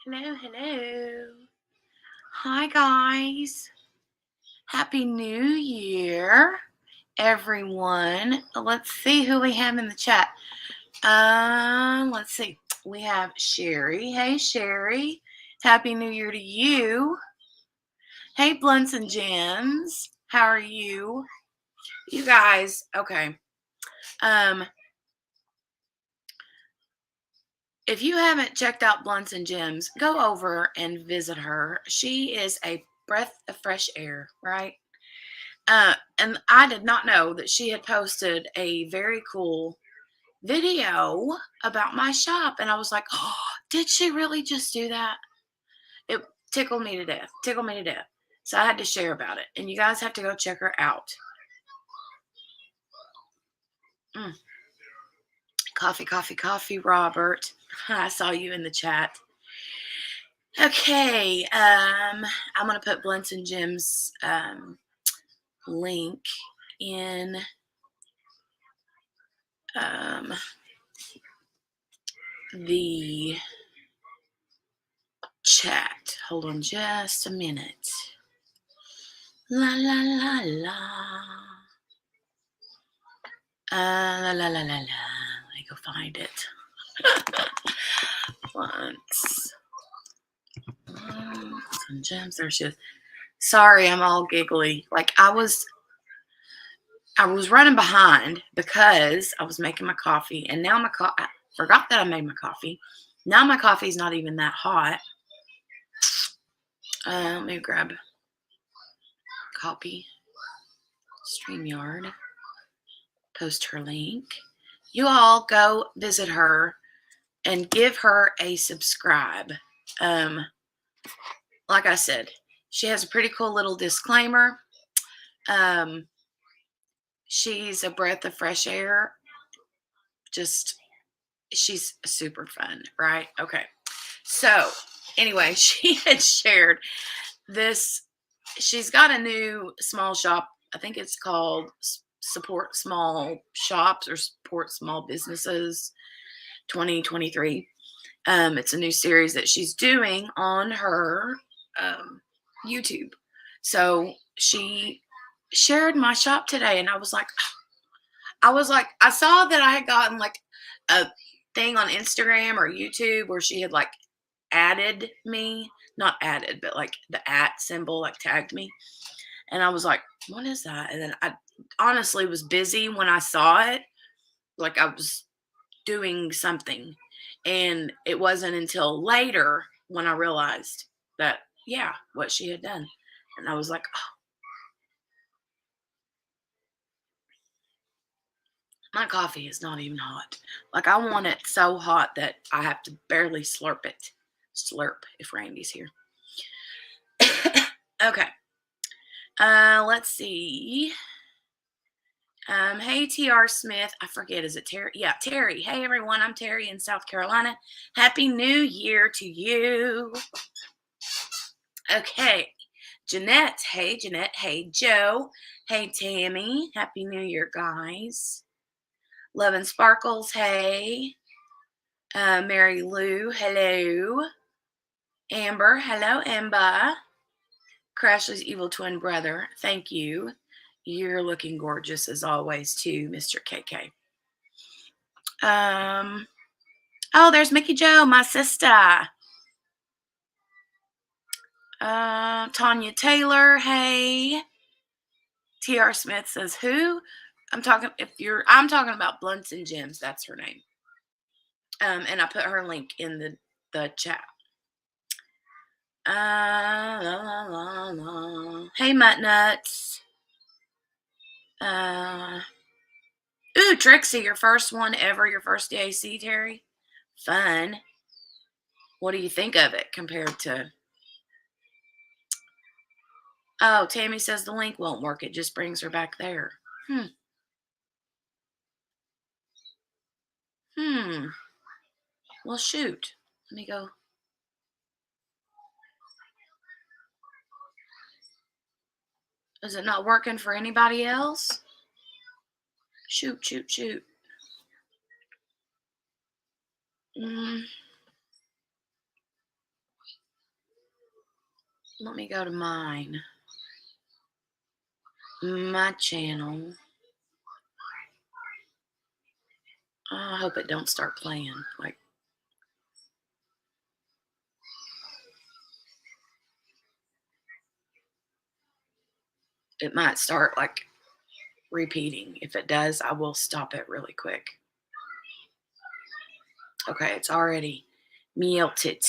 Hello, hello. Hi, guys. Happy New Year, everyone. Let's see who we have in the chat. Let's see. We have Sherry. Hey, Sherry. Happy New Year to you. Hey, Blunts and Gems. How are you? You guys, okay. If you haven't checked out Blunts and Gems, go over and visit her. She is a breath of fresh air, right? And I did not know that she had posted a very cool video about my shop. And I was like, oh, did she really just do that? It tickled me to death. Tickled me to death. So I had to share about it. And you guys have to go check her out. Coffee, coffee, coffee, Robert. I saw you in the chat. Okay. I'm going to put Blunts and Gems link in the chat. Hold on just a minute. La la la la. La la la la la. Let me go find it. Once. Some gems. There she is. Sorry, I'm all giggly. Like I was running behind because I was making my coffee, and now I forgot that I made my coffee. Now my coffee's not even that hot. Let me grab copy StreamYard, post her link. You all go visit her and give her a subscribe. Like I said, she has a pretty cool little disclaimer. She's a breath of fresh air. She's super fun, right? Okay. So anyway, she had shared this. She's got a new small shop. I think it's called Support Small Shops or Support Small Businesses 2023. It's a new series that she's doing on her YouTube. So she shared my shop today, and I saw that I had gotten like a thing on Instagram or YouTube where she had like added me, not added, but like the @ symbol, like tagged me. And I was like, what is that? And then I honestly was busy when I saw it. Like I was doing something. And it wasn't until later when I realized that, yeah, what she had done. And I was like, oh, my coffee is not even hot. Like I want it so hot that I have to barely slurp it. Slurp if Randy's here. Okay. Let's see. Hey, TR Smith. I forget, is it Terry? Yeah, Terry. Hey, everyone. I'm Terry in South Carolina. Happy New Year to you. Okay. Jeanette. Hey, Jeanette. Hey, Joe. Hey, Tammy. Happy New Year, guys. Love and Sparkles. Hey. Mary Lou. Hello. Amber. Hello, Amber. Crashly's evil twin brother. Thank you. You're looking gorgeous as always, too, Mr. KK. Oh, there's Mickey Joe, my sister. Tanya Taylor, hey. TR Smith says who? I'm talking about Blunts and Gems, that's her name. And I put her link in the chat. Hey, Mutt Nuts. Ooh, Trixie, your first one ever, your first DAC, Terry. Fun. What do you think of it compared to? Oh, Tammy says the link won't work. It just brings her back there. Well, shoot. Let me go. Is it not working for anybody else? Shoot. let me go to mine. My channel. I hope it don't start playing. Like, it might start like repeating. If it does, I will stop it really quick. Okay, it's already muted.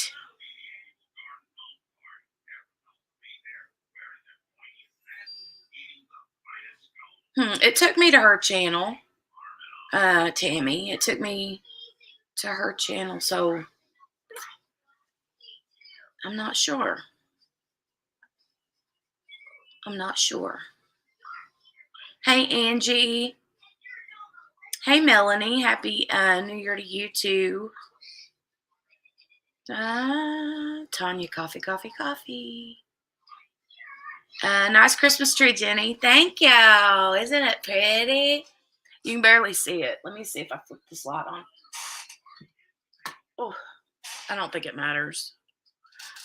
It took me to her channel, Tammy. It took me to her channel, so I'm not sure. I'm not sure. Hey, Angie. Hey, Melanie. Happy New Year to you, too. Tanya, coffee, coffee, coffee. Nice Christmas tree, Jenny. Thank you. Isn't it pretty? You can barely see it. Let me see if I flip this light on. Oh, I don't think it matters.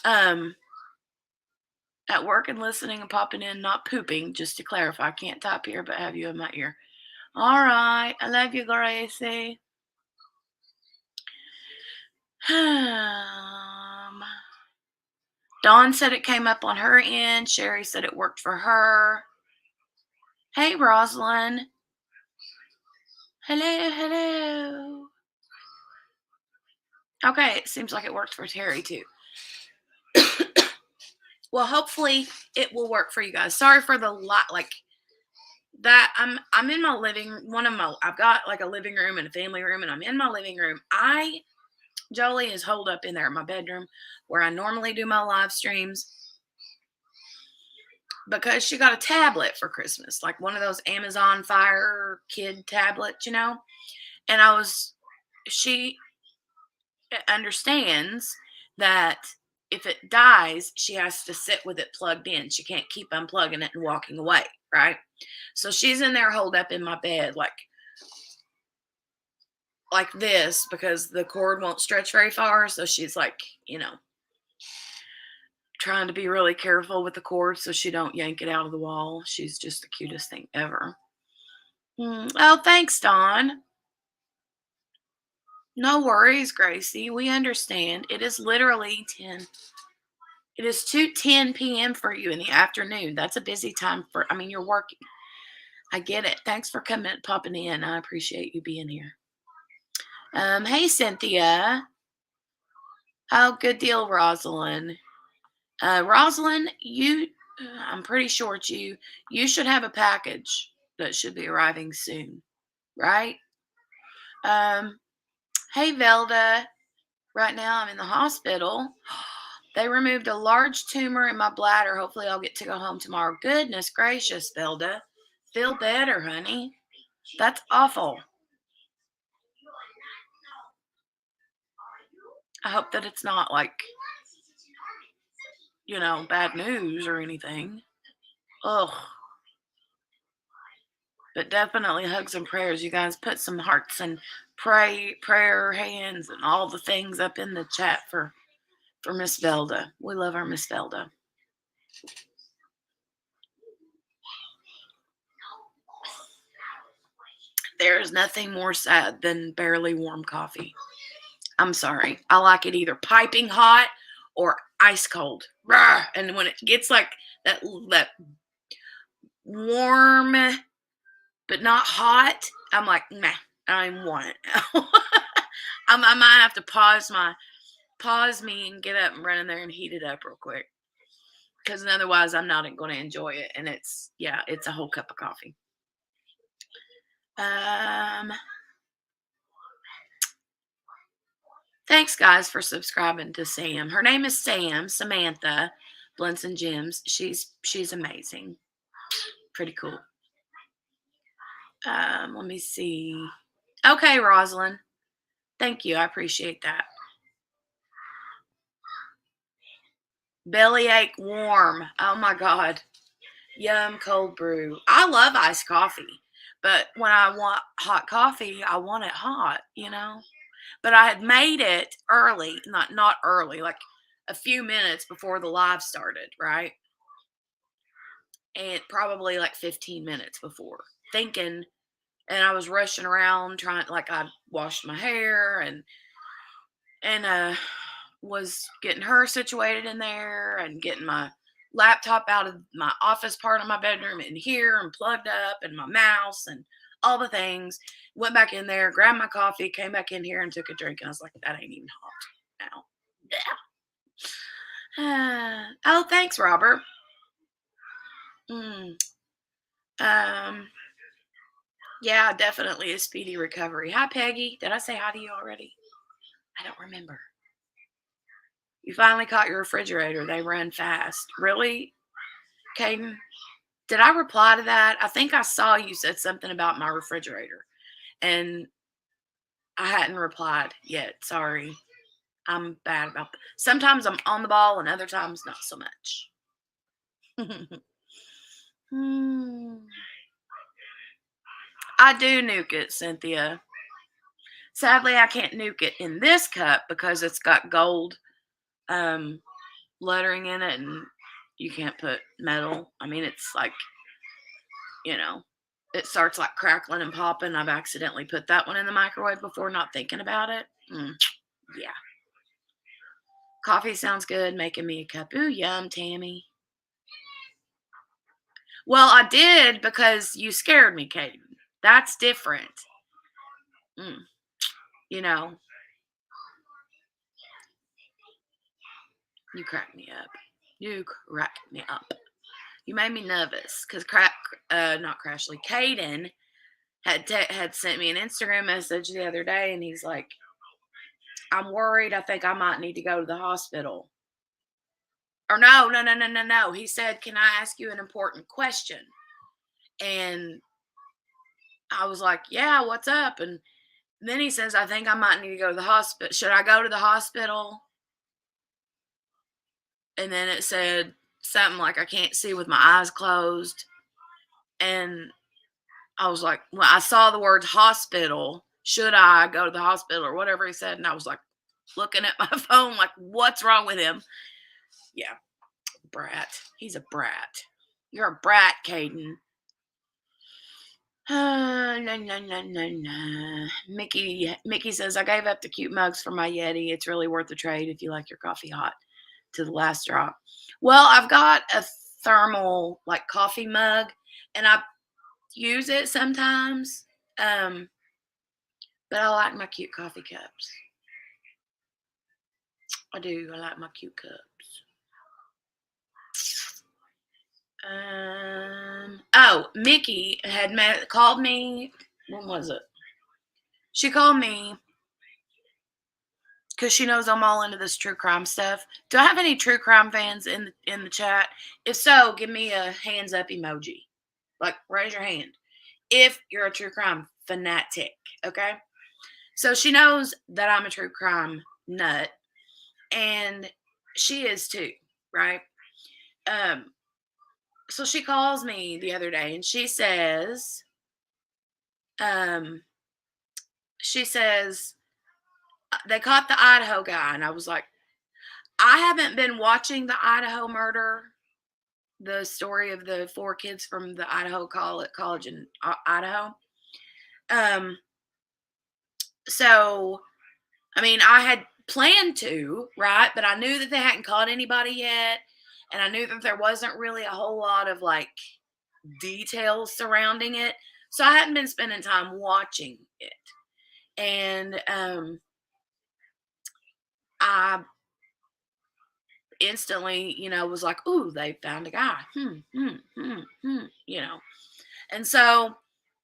At work and listening and popping in, not pooping, just to clarify. I can't type here, but have you in my ear. All right. I love you, Gracie. Dawn said it came up on her end. Sherry said it worked for her. Hey, Rosalind. Hello, hello. Okay, it seems like it worked for Terry too. Well, hopefully it will work for you guys. Sorry for the lot, like that. I'm in my I've got like a living room and a family room, and I'm in my living room. Jolie is holed up in there in my bedroom where I normally do my live streams, because she got a tablet for Christmas, like one of those Amazon Fire Kid tablets, and she understands that if it dies, she has to sit with it plugged in. She can't keep unplugging it and walking away, right? So she's in there holed up in my bed like this, because the cord won't stretch very far. So she's like, trying to be really careful with the cord so she don't yank it out of the wall. She's just the cutest thing ever. Oh, thanks, Dawn. No worries, Gracie. We understand. It is literally 10. It is 2:10 p.m. for you in the afternoon. That's a busy time you're working. I get it. Thanks for popping in. I appreciate you being here. Hey, Cynthia. Oh, good deal, Rosalind. Rosalind, I'm pretty sure it's you. You should have a package that should be arriving soon, right? Hey, Velda. Right now I'm in the hospital. They removed a large tumor in my bladder. Hopefully I'll get to go home tomorrow. Goodness gracious, Velda. Feel better, honey. That's awful. I hope that it's not bad news or anything. Ugh. But definitely hugs and prayers. You guys put some hearts and prayer hands and all the things up in the chat for Miss Velda. We love our Miss Velda. There is nothing more sad than barely warm coffee. I'm sorry. I like it either piping hot or ice cold. And when it gets like that warm but not hot, I'm like, nah, I don't want it. I might have to pause me and get up and run in there and heat it up real quick, because otherwise I'm not going to enjoy it. And it's a whole cup of coffee. Thanks, guys, for subscribing to Sam. Her name is Samantha Blunts and Gems. She's amazing. Pretty cool. Let me see. Okay, Rosalind. Thank you. I appreciate that. Bellyache warm. Oh my God. Yum, cold brew. I love iced coffee, but when I want hot coffee, I want it hot, But I had made it early, not early, like a few minutes before the live started, right? And probably like 15 minutes before, thinking, and I was rushing around trying, like I washed my hair and was getting her situated in there and getting my laptop out of my office part of my bedroom in here and plugged up and my mouse and all the things. Went back in there, grabbed my coffee, came back in here and took a drink. And I was like, that ain't even hot now. Yeah. Oh, thanks, Robert. Mm, um, yeah, definitely a speedy recovery. Hi, Peggy. Did I say hi to you already? I don't remember. You finally caught your refrigerator. They run fast. Really, Caden? Did I reply to that? I think I saw you said something about my refrigerator, and I hadn't replied yet. Sorry. I'm bad about that. Sometimes I'm on the ball, and other times not so much. Hmm. I do nuke it, Cynthia. Sadly, I can't nuke it in this cup because it's got gold um, lettering in it, and you can't put metal. I mean, it's like, you know, it starts like crackling and popping. I've accidentally put that one in the microwave before, not thinking about it. Yeah. Coffee sounds good. Making me a cup. Ooh, yum, Tammy. Well, I did because you scared me, Kaden. That's different. Mm, you know, you cracked me up. You cracked me up. You made me nervous because not Crashly, Caden had sent me an Instagram message the other day, and he's like, "I'm worried. I think I might need to go to the hospital." Or no, no, no, no, no, no. He said, "Can I ask you an important question?" And I was like, "Yeah, what's up?" And then he says, "I think I might need to go to the hospital. Should I go to the hospital?" And then it said something like, "I can't see with my eyes closed." And I was like, when I saw the words hospital, should I go to the hospital or whatever he said? And I was like, looking at my phone, like, what's wrong with him? Yeah, brat. He's a brat. You're a brat, Caden. No, no, no, no, no. Mickey says, I gave up the cute mugs for my Yeti. It's really worth the trade if you like your coffee hot to the last drop. Well, I've got a thermal, like, coffee mug, and I use it sometimes. But I like my cute coffee cups. I do. I like my cute cups. Mickey had called me. When was it? She called me because she knows I'm all into this true crime stuff. Do I have any true crime fans in the chat? If so, give me a hands up emoji. Like, raise your hand if you're a true crime fanatic. Okay. So she knows that I'm a true crime nut, and she is too, right? Um, so she calls me the other day and um, she says, they caught the Idaho guy. And I was like, I haven't been watching the Idaho murder, the story of the 4 kids from the Idaho college in Idaho. Um, so, I mean, I had planned to, right? But I knew that they hadn't caught anybody yet. And I knew that there wasn't really a whole lot of like details surrounding it. So I hadn't been spending time watching it. And I instantly, was like, "Ooh, they found a guy." And so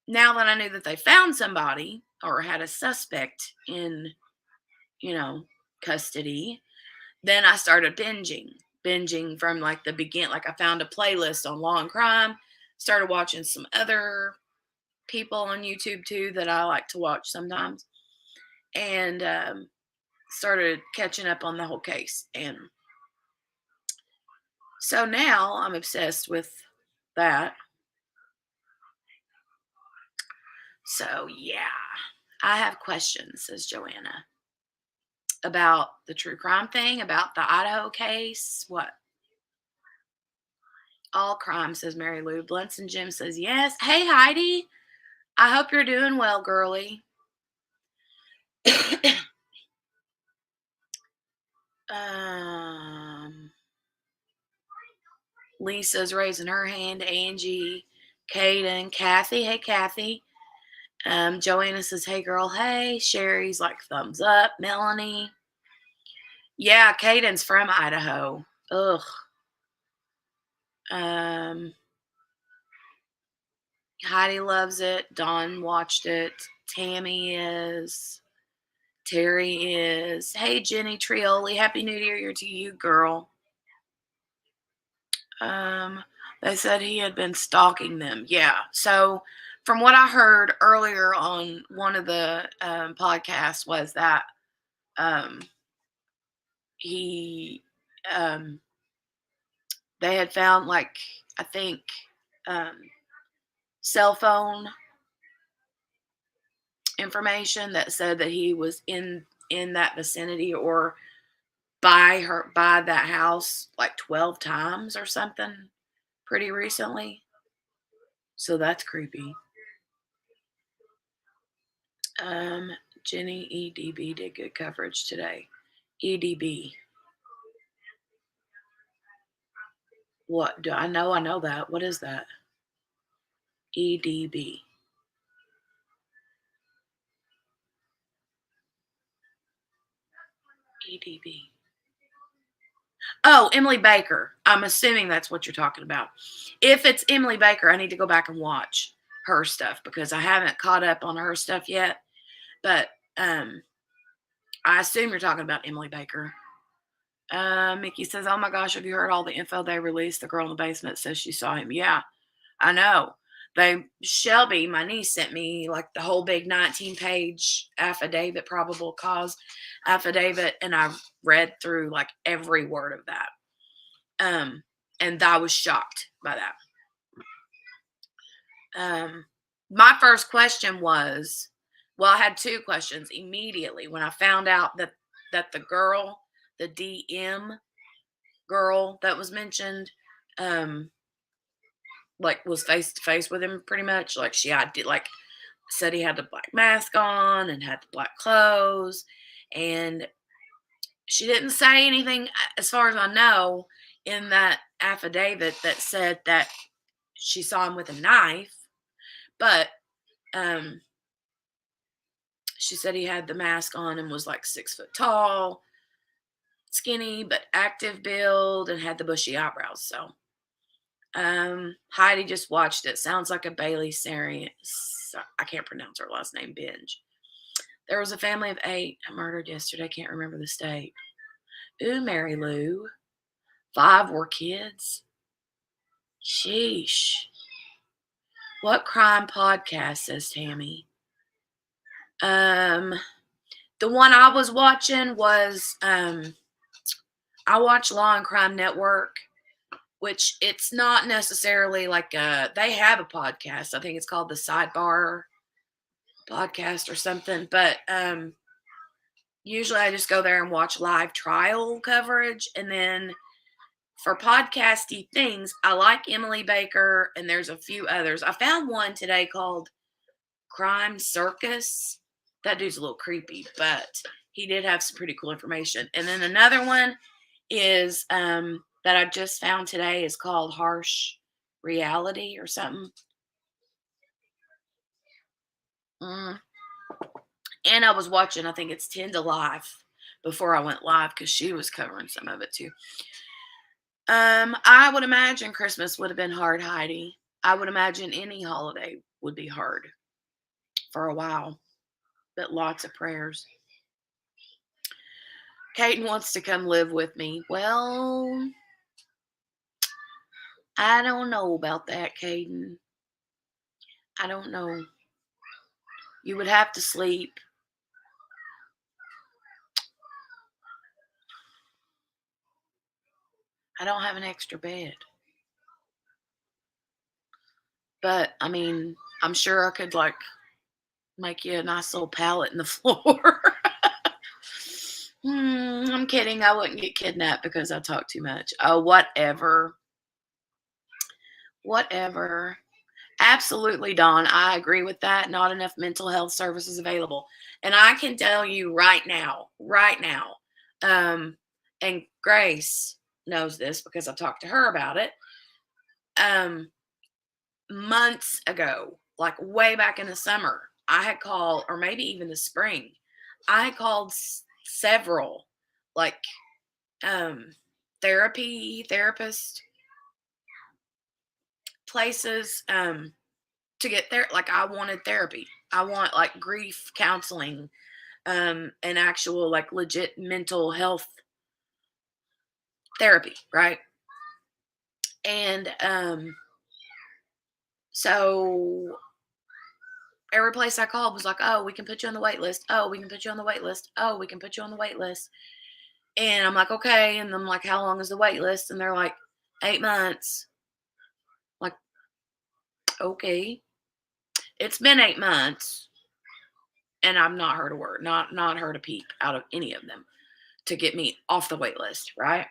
now that I knew that they found somebody or had a suspect in, you know, custody, then I started binging from like the begin. Like I found a playlist on law and crime, started watching some other people on YouTube too that I like to watch sometimes, and started catching up on the whole case. And so now I'm obsessed with that. So yeah, I have questions, says Joanna. About the true crime thing, about the Idaho case. What? All crime, says Mary Lou. Blunts and Jim says yes. Hey, Heidi. I hope you're doing well, girlie. um, Lisa's raising her hand. Angie, Kaden, Kathy. Hey, Kathy. Joanna says, hey, girl. Hey. Sherry's like, thumbs up. Melanie. Yeah, Caden's from Idaho. Ugh. Heidi loves it. Dawn watched it. Tammy is. Terry is. Hey, Jenny Trioli. Happy New Year to you, girl. They said he had been stalking them. Yeah. So, from what I heard earlier on one of the podcasts, was that he they had found, like, I think cell phone information that said that he was in that vicinity or by that house like 12 times or something pretty recently. So that's creepy. Jenny, EDB did good coverage today. EDB. What do I know? I know that. What is that? EDB. EDB. Oh, Emily Baker. I'm assuming that's what you're talking about. If it's Emily Baker, I need to go back and watch her stuff because I haven't caught up on her stuff yet. But I assume you're talking about Emily Baker. Mickey says, oh my gosh, have you heard all the info they released? The girl in the basement says she saw him. Yeah, I know. Shelby, my niece, sent me like the whole big 19-page affidavit, probable cause affidavit, and I read through like every word of that. And I was shocked by that. My first question was, well, I had two questions immediately when I found out that the girl, the DM girl that was mentioned, like was face to face with him pretty much. Like said he had the black mask on and had the black clothes, and she didn't say anything, as far as I know, in that affidavit that said that she saw him with a knife, but she said he had the mask on and was like 6 foot tall, skinny but active build, and had the bushy eyebrows. So Heidi just watched it. Sounds like a Bailey series. I can't pronounce her last name. Binge. There was a family of 8 murdered yesterday. Can't remember the state. Ooh, Mary Lou. 5 were kids. Sheesh. What crime podcast, says Tammy? The one I was watching was I watch Law and Crime Network, which it's not necessarily like they have a podcast. I think it's called the Sidebar Podcast or something. But usually I just go there and watch live trial coverage. And then for podcasty things, I like Emily Baker, and there's a few others. I found one today called Crime Circus. That dude's a little creepy, but he did have some pretty cool information. And then another one is that I just found today is called Harsh Reality or something. And I was watching, I think it's 10 to Live before I went live because she was covering some of it too. I would imagine Christmas would have been hard, Heidi. I would imagine any holiday would be hard for a while, but lots of prayers. Kaden wants to come live with me. Well, I don't know about that, Kaden. I don't know. You would have to sleep. I don't have an extra bed. But, I mean, I'm sure I could, like, make you a nice little pallet in the floor. I'm kidding. I wouldn't get kidnapped because I talk too much. Oh, whatever. Whatever. Absolutely, Dawn. I agree with that. Not enough mental health services available. And I can tell you right now, um, and Grace knows this because I've talked to her about it. Um, Months ago, like way back in the summer, I had called, or maybe even the spring, I had called several, like, um, therapist places, to get there. Like, I wanted therapy. I want like grief counseling, and actual like legit mental health therapy, right? And so every place I called was like, "Oh, we can put you on the wait list. Oh, we can put you on the wait list. Oh, we can put you on the wait list." And I'm like, "Okay." And I'm like, "How long is the wait list?" And they're like, "8 months." Like, okay. It's been 8 months and I've not heard a word, not heard a peep out of any of them to get me off the wait list, right?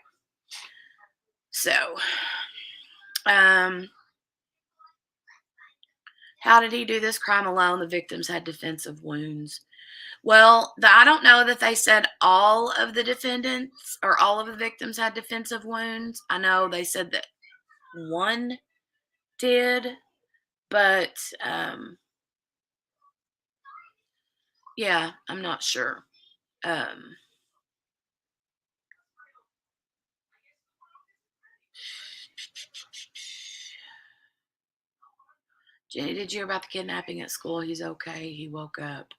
So, um, how did he do this crime alone? The victims had defensive wounds. Well, I don't know that they said all of the defendants or all of the victims had defensive wounds. I know they said that one did, but yeah, I'm not sure. Um, Jenny, did you hear about the kidnapping at school? He's okay. He woke up.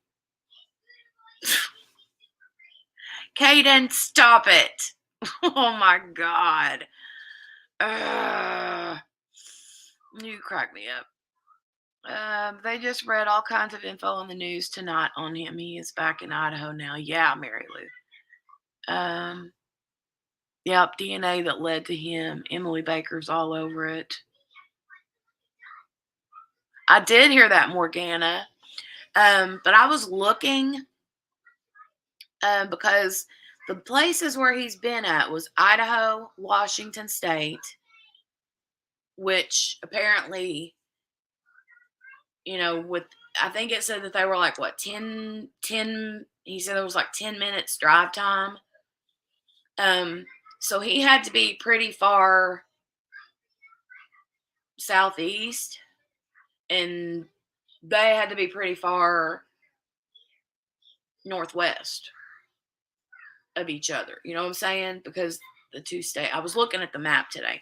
Caden, stop it. Oh my God. Ugh. You crack me up. They just read all kinds of info on the news tonight on him. He is back in Idaho now. Yeah, Mary Lou. Yep, DNA that led to him. Emily Baker's all over it. I did hear that, Morgana. But I was looking, because the places where he's been at was Idaho, Washington State, which apparently, with, I think it said that they were like, what, 10, he said there was like 10 minutes drive time. So he had to be pretty far southeast, and they had to be pretty far northwest of each other. You know what I'm saying? Because the two state, I was looking at the map today,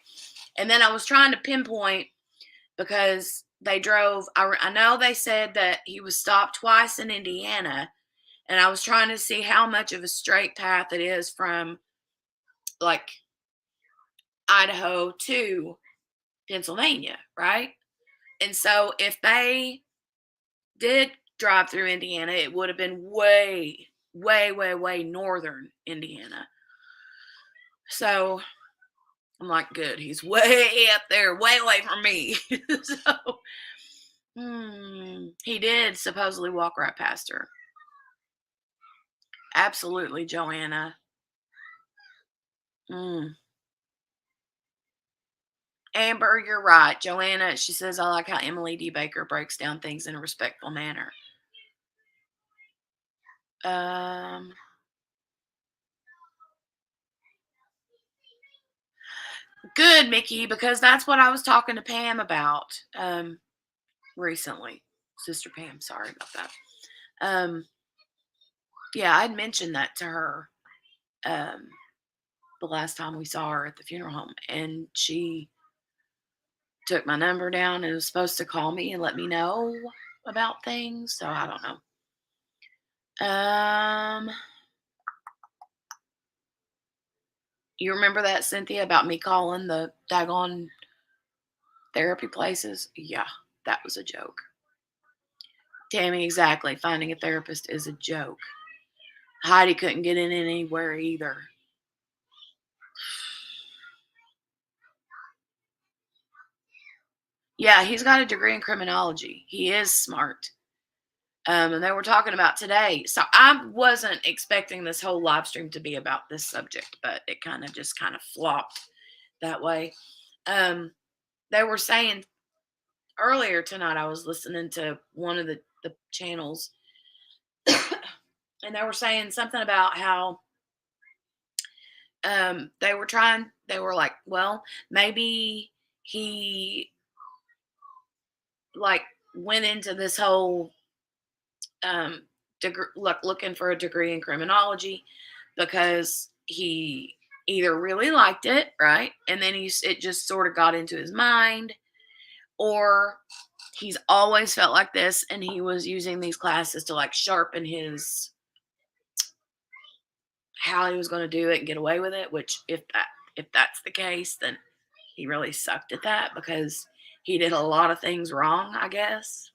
and then I was trying to pinpoint because they drove. I know they said that he was stopped twice in Indiana, and I was trying to see how much of a straight path it is from like Idaho to Pennsylvania, right? And so if they did drive through Indiana, it would have been way, way, way, way northern Indiana. So I'm like, good. He's way up there, way away from me. So he did supposedly walk right past her. Absolutely, Joanna. Amber, you're right. Joanna, she says, I like how Emily D. Baker breaks down things in a respectful manner. Good, Mickey, because that's what I was talking to Pam about recently. Sister Pam, sorry about that. Yeah, I'd mentioned that to her the last time we saw her at the funeral home, and she took my number down and was supposed to call me and let me know about things. So I don't know. You remember that, Cynthia, about me calling the daggone therapy places? Yeah, that was a joke. Tammy, exactly. Finding a therapist is a joke. Heidi couldn't get in anywhere either. Yeah, he's got a degree in criminology. He is smart. And they were talking about today. So I wasn't expecting this whole live stream to be about this subject, but it kind of flopped that way. Um, they were saying earlier tonight, I was listening to one of the channels, and they were saying something about how they were like, well, maybe he like went into this whole looking for a degree in criminology because he either really liked it, right? And then it just sort of got into his mind, or he's always felt like this and he was using these classes to like sharpen his how he was going to do it and get away with it, which if that's the case, then he really sucked at that because he did a lot of things wrong, I guess.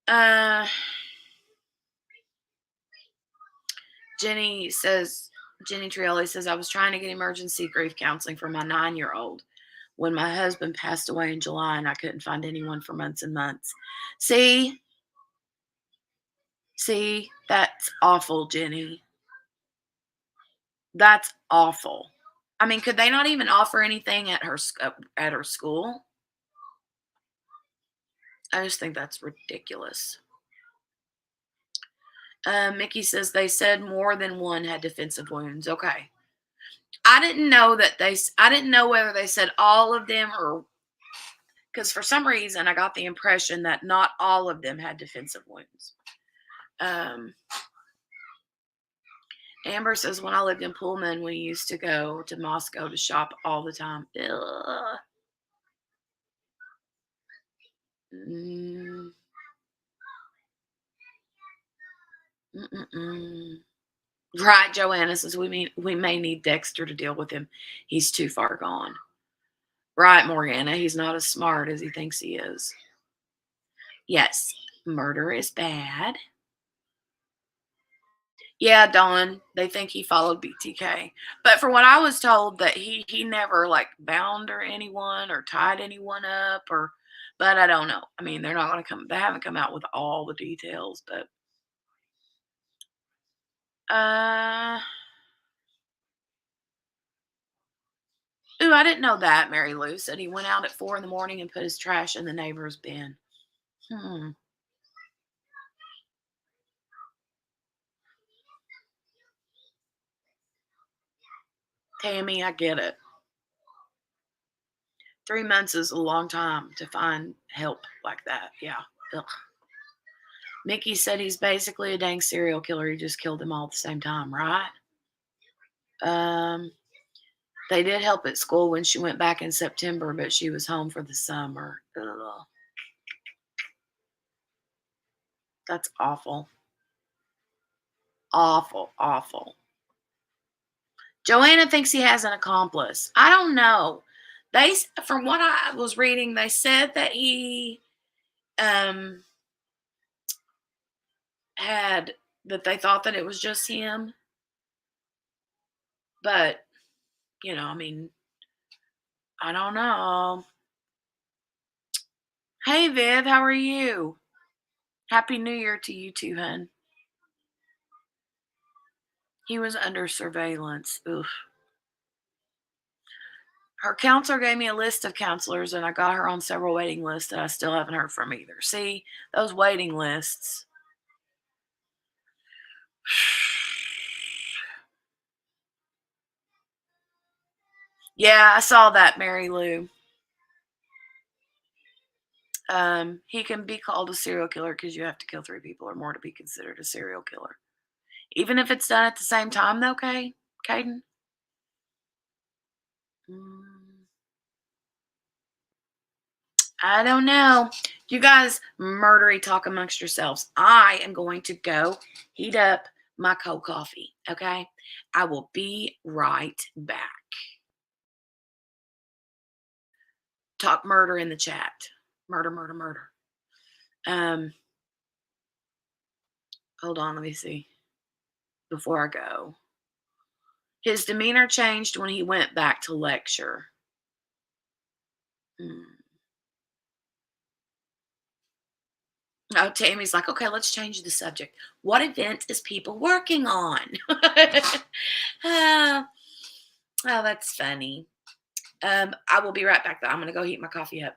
Uh Jenny Trioli says, I was trying to get emergency grief counseling for my 9-year-old when my husband passed away in July and I couldn't find anyone for months and months. See, that's awful, Jenny. That's awful. I mean, could they not even offer anything at her school? I just think that's ridiculous. Mickey says they said more than one had defensive wounds. Okay. I didn't know I didn't know whether they said all of them, or because for some reason I got the impression that not all of them had defensive wounds. Amber says, when I lived in Pullman, we used to go to Moscow to shop all the time. Ugh. Mm. Mm-mm-mm. Right, Joanna says we may need Dexter to deal with him. He's too far gone. Right, Morgana, he's not as smart as he thinks he is. Yes, murder is bad. Yeah, Dawn, they think he followed BTK. But for what I was told, that he never like bound or anyone or tied anyone up, or but I don't know. I mean, they haven't come out with all the details, but uh ooh, I didn't know that. Mary Lou said he went out at 4 in the morning and put his trash in the neighbor's bin. Hmm. Tammy, I get it. 3 months is a long time to find help like that. Yeah. Ugh. Mickey said he's basically a dang serial killer. He just killed them all at the same time, right? Um, they did help at school when she went back in September, but she was home for the summer. Ugh. That's awful. Awful, awful. Joanna thinks he has an accomplice. I don't know. From what I was reading, they said that he um had that they thought that it was just him, but I mean, I don't know. Hey Viv, how are you? Happy New Year to you too, hun. He was under surveillance. Oof. Her counselor gave me a list of counselors, and I got her on several waiting lists that I still haven't heard from either. See, those waiting lists. Yeah, I saw that, Mary Lou. He can be called a serial killer because you have to kill 3 people or more to be considered a serial killer. Even if it's done at the same time, though, Caden? I don't know. You guys murdery talk amongst yourselves. I am going to go heat up my cold coffee, okay? I will be right back. Talk murder in the chat. Murder, murder, murder. Hold on, let me see. Before I go. His demeanor changed when he went back to lecture. Oh, Tammy's like, okay, let's change the subject. What event is people working on? oh, oh, that's funny. I will be right back though. I'm gonna go heat my coffee up.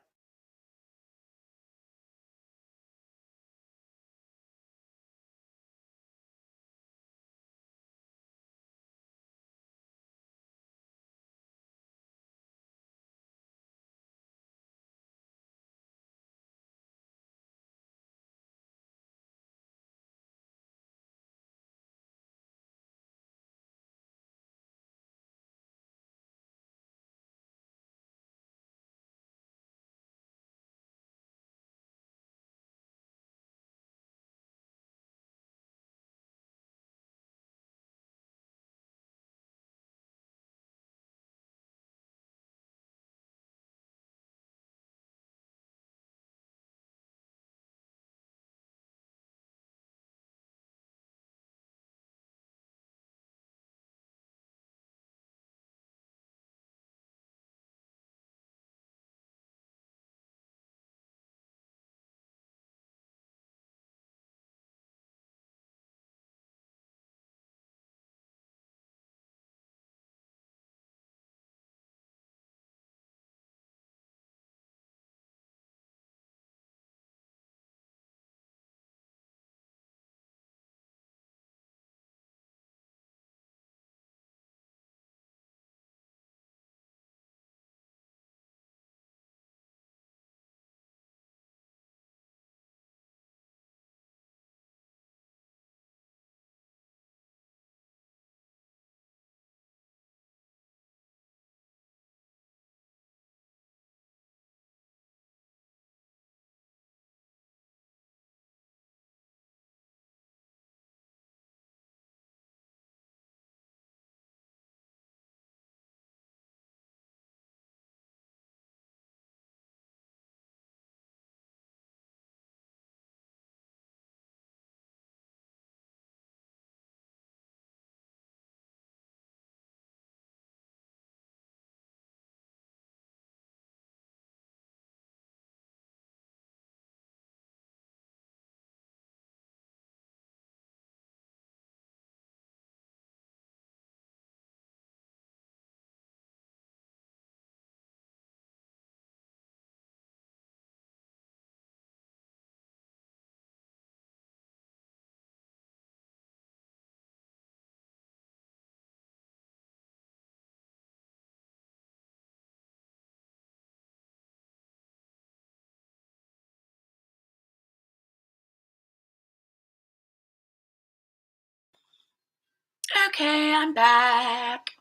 Okay, I'm back.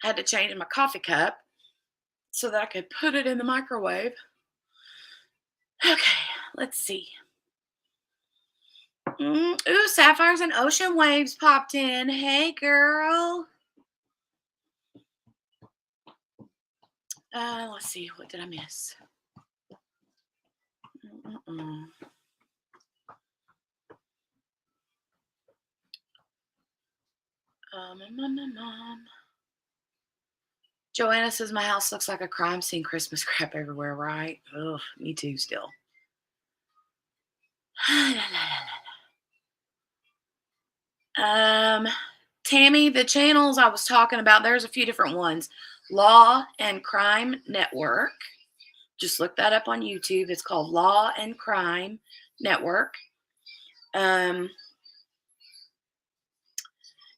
Had to change my coffee cup so that I could put it in the microwave. Okay, let's see. Ooh, Sapphires and Ocean Waves popped in. Hey, girl. Let's see. What did I miss? Mm-mm. Joanna says my house looks like a crime scene. Christmas crap everywhere, right? Ugh, me too. Still. um, Tammy, the channels I was talking about, there's a few different ones. Law and Crime Network. Just look that up on YouTube. It's called Law and Crime Network. Um,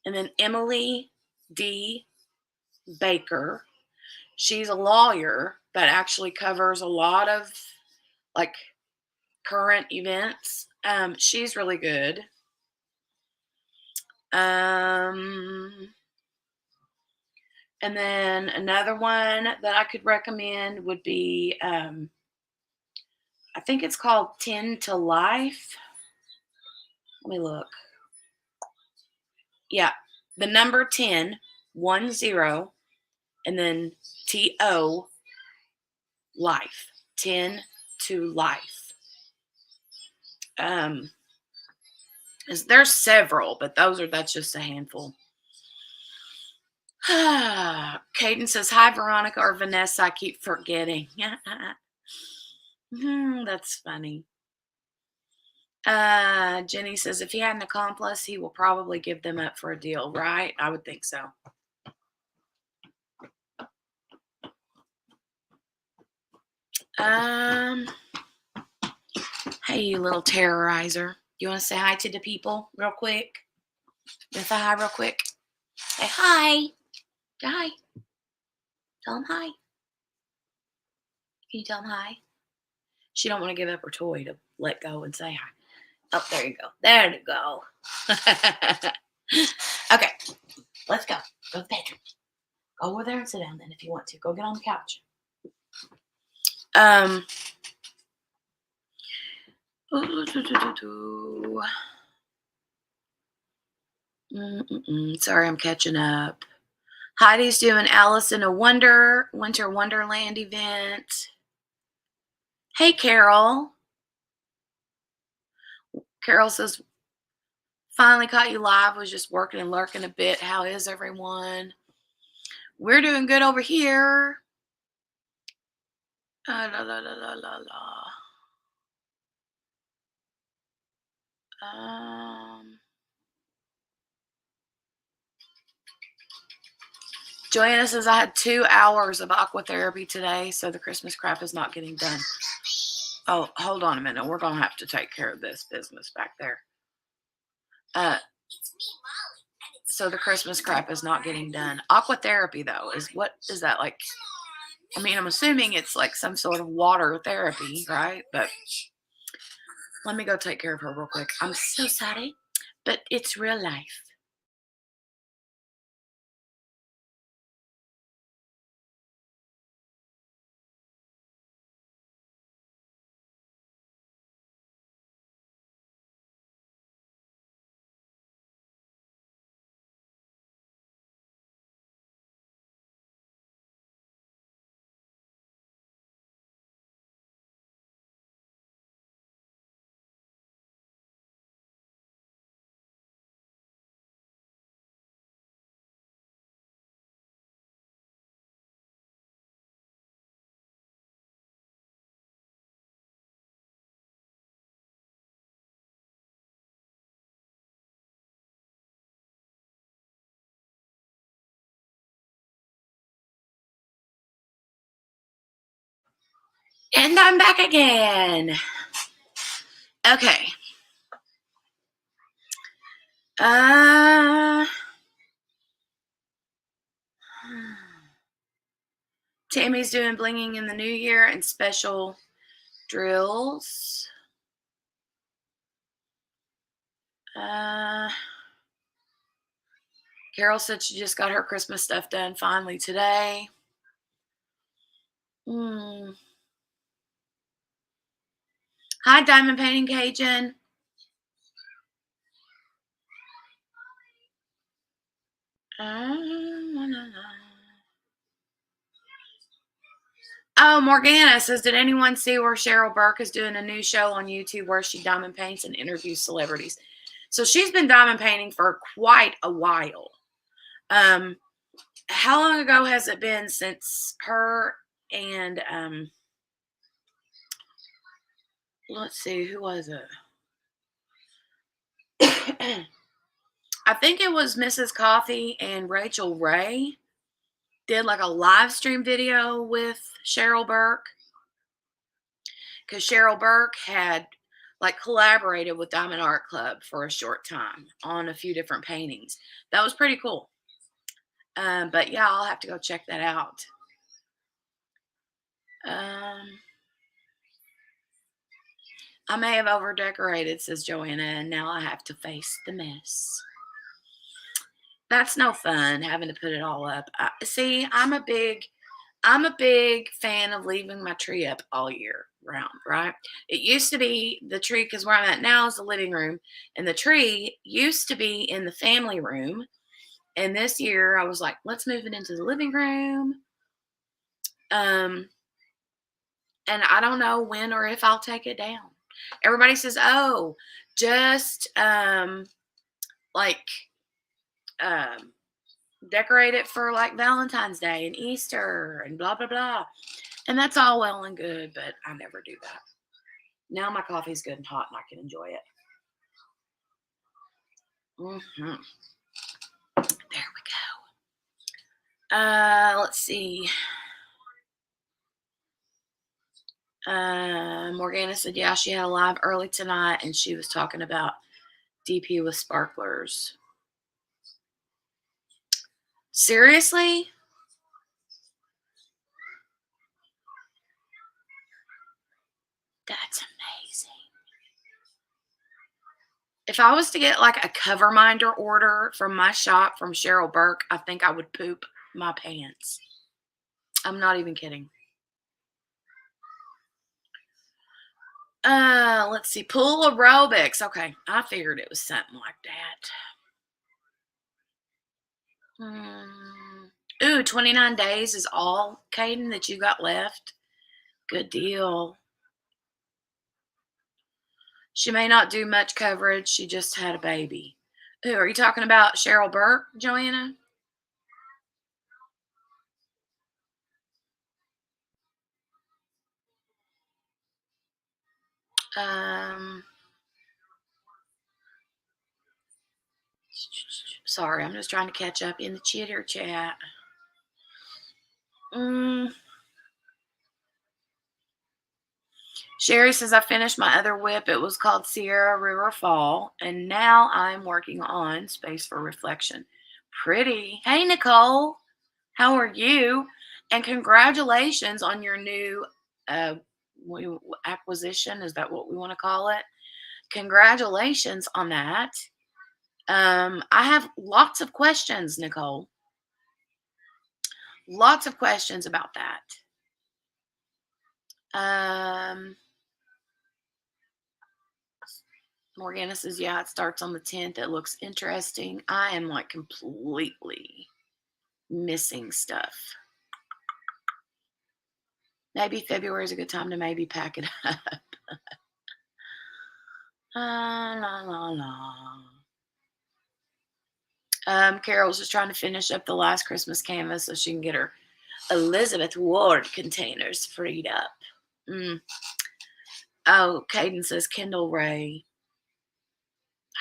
and then Emily D. Baker. She's a lawyer, but actually covers a lot of like current events. She's really good. And then another one that I could recommend would be, I think it's called 10 to Life. Let me look. Yeah, the number 10, 10, and then TO, Life. 10 to Life. There's several, but that's just a handful. Caden says, hi, Veronica or Vanessa. I keep forgetting. That's funny. Jenny says if he had an accomplice, he will probably give them up for a deal, right? I would think so. Hey, you little terrorizer. You want to say hi to the people real quick? You want to say hi real quick? Say hi. Say hi. Tell them hi. Can you tell them hi? She don't want to give up her toy to let go and say hi. Oh, there you go. There you go. Okay, let's go. Go to the bedroom. Go over there and sit down then if you want to. Go get on the couch. Sorry, I'm catching up. Heidi's doing Alice in a Winter Wonderland event. Hey, Carol. Carol says, finally caught you live. Was just working and lurking a bit. How is everyone? We're doing good over here. La, la, la, la, la, la. Joanna says, I had 2 hours of aqua therapy today, so the Christmas crap is not getting done. Oh, hold on a minute. We're going to have to take care of this business back there. So the Christmas crap is not getting done. Aqua therapy, though, what is that like? I mean, I'm assuming it's like some sort of water therapy, right? But let me go take care of her real quick. I'm so sorry, but it's real life. And I'm back again. Okay. Tammy's doing blinging in the new year and special drills. Carol said she just got her Christmas stuff done finally today. Hi, Diamond Painting Cajun. Oh, Morgana says, did anyone see where Cheryl Burke is doing a new show on YouTube where she diamond paints and interviews celebrities? So she's been diamond painting for quite a while. How long ago has it been since her and let's see, who was it? I think it was Mrs. Coffee and Rachel Ray did like a live stream video with Cheryl Burke, because Cheryl Burke had like collaborated with Diamond Art Club for a short time on a few different paintings. That was pretty cool. But yeah, I'll have to go check that out. I may have over decorated, says Joanna, and now I have to face the mess. That's no fun having to put it all up. See, I'm a big fan of leaving my tree up all year round, right? It used to be the tree, because where I'm at now is the living room, and the tree used to be in the family room. And this year I was like, let's move it into the living room. And I don't know when or if I'll take it down. Everybody says, oh, just decorate it for like Valentine's Day and Easter and blah, blah, blah. And that's all well and good, but I never do that. Now my coffee's good and hot and I can enjoy it. Mm-hmm. There we go. Let's see. Morgana said, yeah, she had a live early tonight, and she was talking about DP with sparklers. Seriously? That's amazing. If I was to get like a cover minder order from my shop from Cheryl Burke, I think I would poop my pants. I'm not even kidding. Let's see. Pool aerobics. Okay, I figured it was something like that. Ooh, 29 days is all, Caden, that you got left. Good deal. She may not do much coverage. She just had a baby. Ooh, are you talking about Cheryl Burke, Joanna? Sorry, I'm just trying to catch up in the chitter chat. Sherry says, I finished my other whip. It was called Sierra River Fall, and now I'm working on Space for Reflection. Pretty. Hey, Nicole. How are you? And congratulations on your new acquisition. Is that what we want to call it? Congratulations on that. I have lots of questions, Nicole. Lots of questions about that. Morgana says, yeah, it starts on the 10th. It looks interesting. I am like completely missing stuff. Maybe February is a good time to maybe pack it up. La, la, la. Carol's just trying to finish up the last Christmas canvas so she can get her Elizabeth Ward containers freed up. Oh, Caden says Kendall Ray.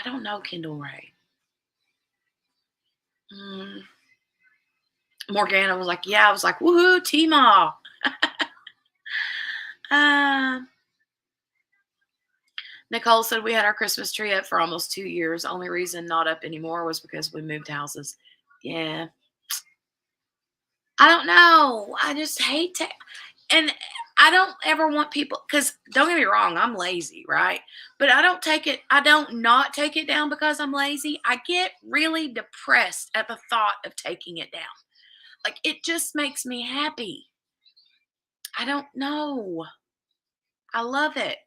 I don't know Kendall Ray. Morgana was like, yeah, I was like, woohoo, T-Maw. Nicole said we had our Christmas tree up for almost 2 years. Only reason not up anymore was because we moved houses. Yeah. I don't know. I just hate to, and I don't ever want people, because don't get me wrong, I'm lazy, right? But I don't not take it down because I'm lazy. I get really depressed at the thought of taking it down. Like, it just makes me happy. I don't know. I love it.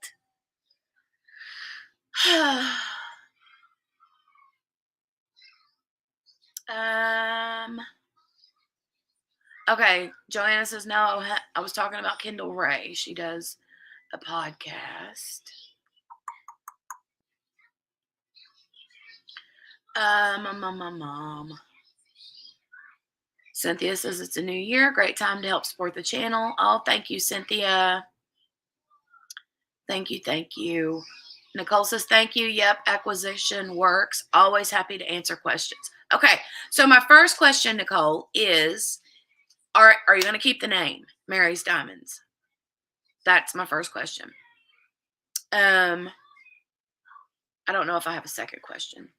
Okay, Joanna says, no, I was talking about Kendall Ray. She does a podcast. Mom. Cynthia says it's a new year. Great time to help support the channel. Oh, thank you, Cynthia. Thank you. Nicole says, thank you. Yep, acquisition works. Always happy to answer questions. Okay, so my first question, Nicole, is, are you going to keep the name Mary's Diamonds? That's my first question. I don't know if I have a second question.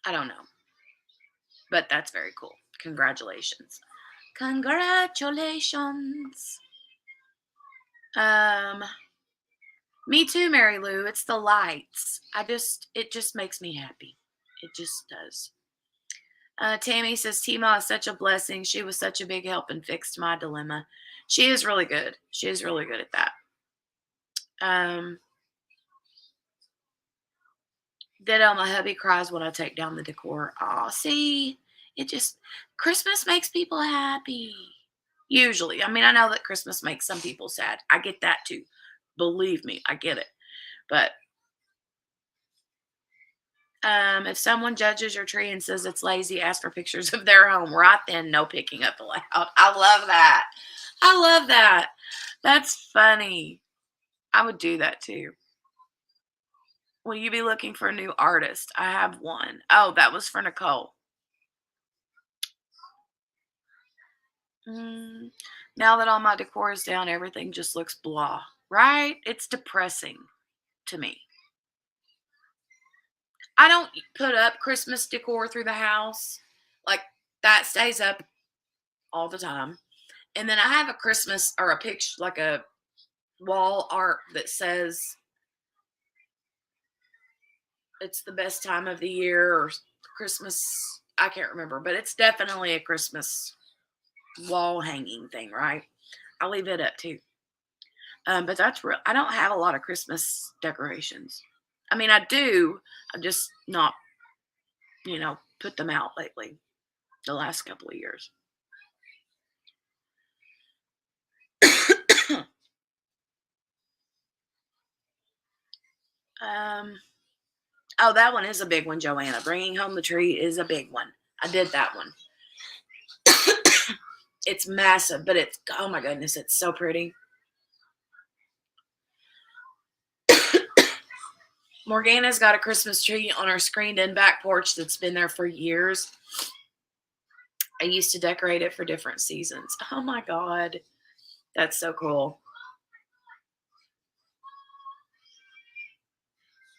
I don't know. But that's very cool. Congratulations. Congratulations. Me too, Mary Lou. It's the lights. It just makes me happy. It just does. Tammy says, Tima is such a blessing. She was such a big help and fixed my dilemma. She is really good. She is really good at that. Ditto, my hubby cries when I take down the decor. Aw, see, Christmas makes people happy. Usually. I mean, I know that Christmas makes some people sad. I get that too. Believe me, I get it. But if someone judges your tree and says it's lazy, ask for pictures of their home. Right then, no picking up allowed. I love that. I love that. That's funny. I would do that too. Will you be looking for a new artist? I have one. Oh, that was for Nicole. Mm, now that all my decor is down, everything just looks blah, right? It's depressing to me. I don't put up Christmas decor through the house. Like that stays up all the time. And then I have a Christmas or a picture, like a wall art that says it's the best time of the year or Christmas. I can't remember, but it's definitely a Christmas wall hanging thing, right? I'll leave it up too. But that's real. I don't have a lot of Christmas decorations. I mean, I do. I'm just not, put them out lately. The last couple of years. um. Oh, that one is a big one, Joanna. Bringing home the tree is a big one. I did that one. It's massive, but it's, oh my goodness, it's so pretty. Morgana's got a Christmas tree on our screened-in back porch that's been there for years. I used to decorate it for different seasons. Oh my God. That's so cool.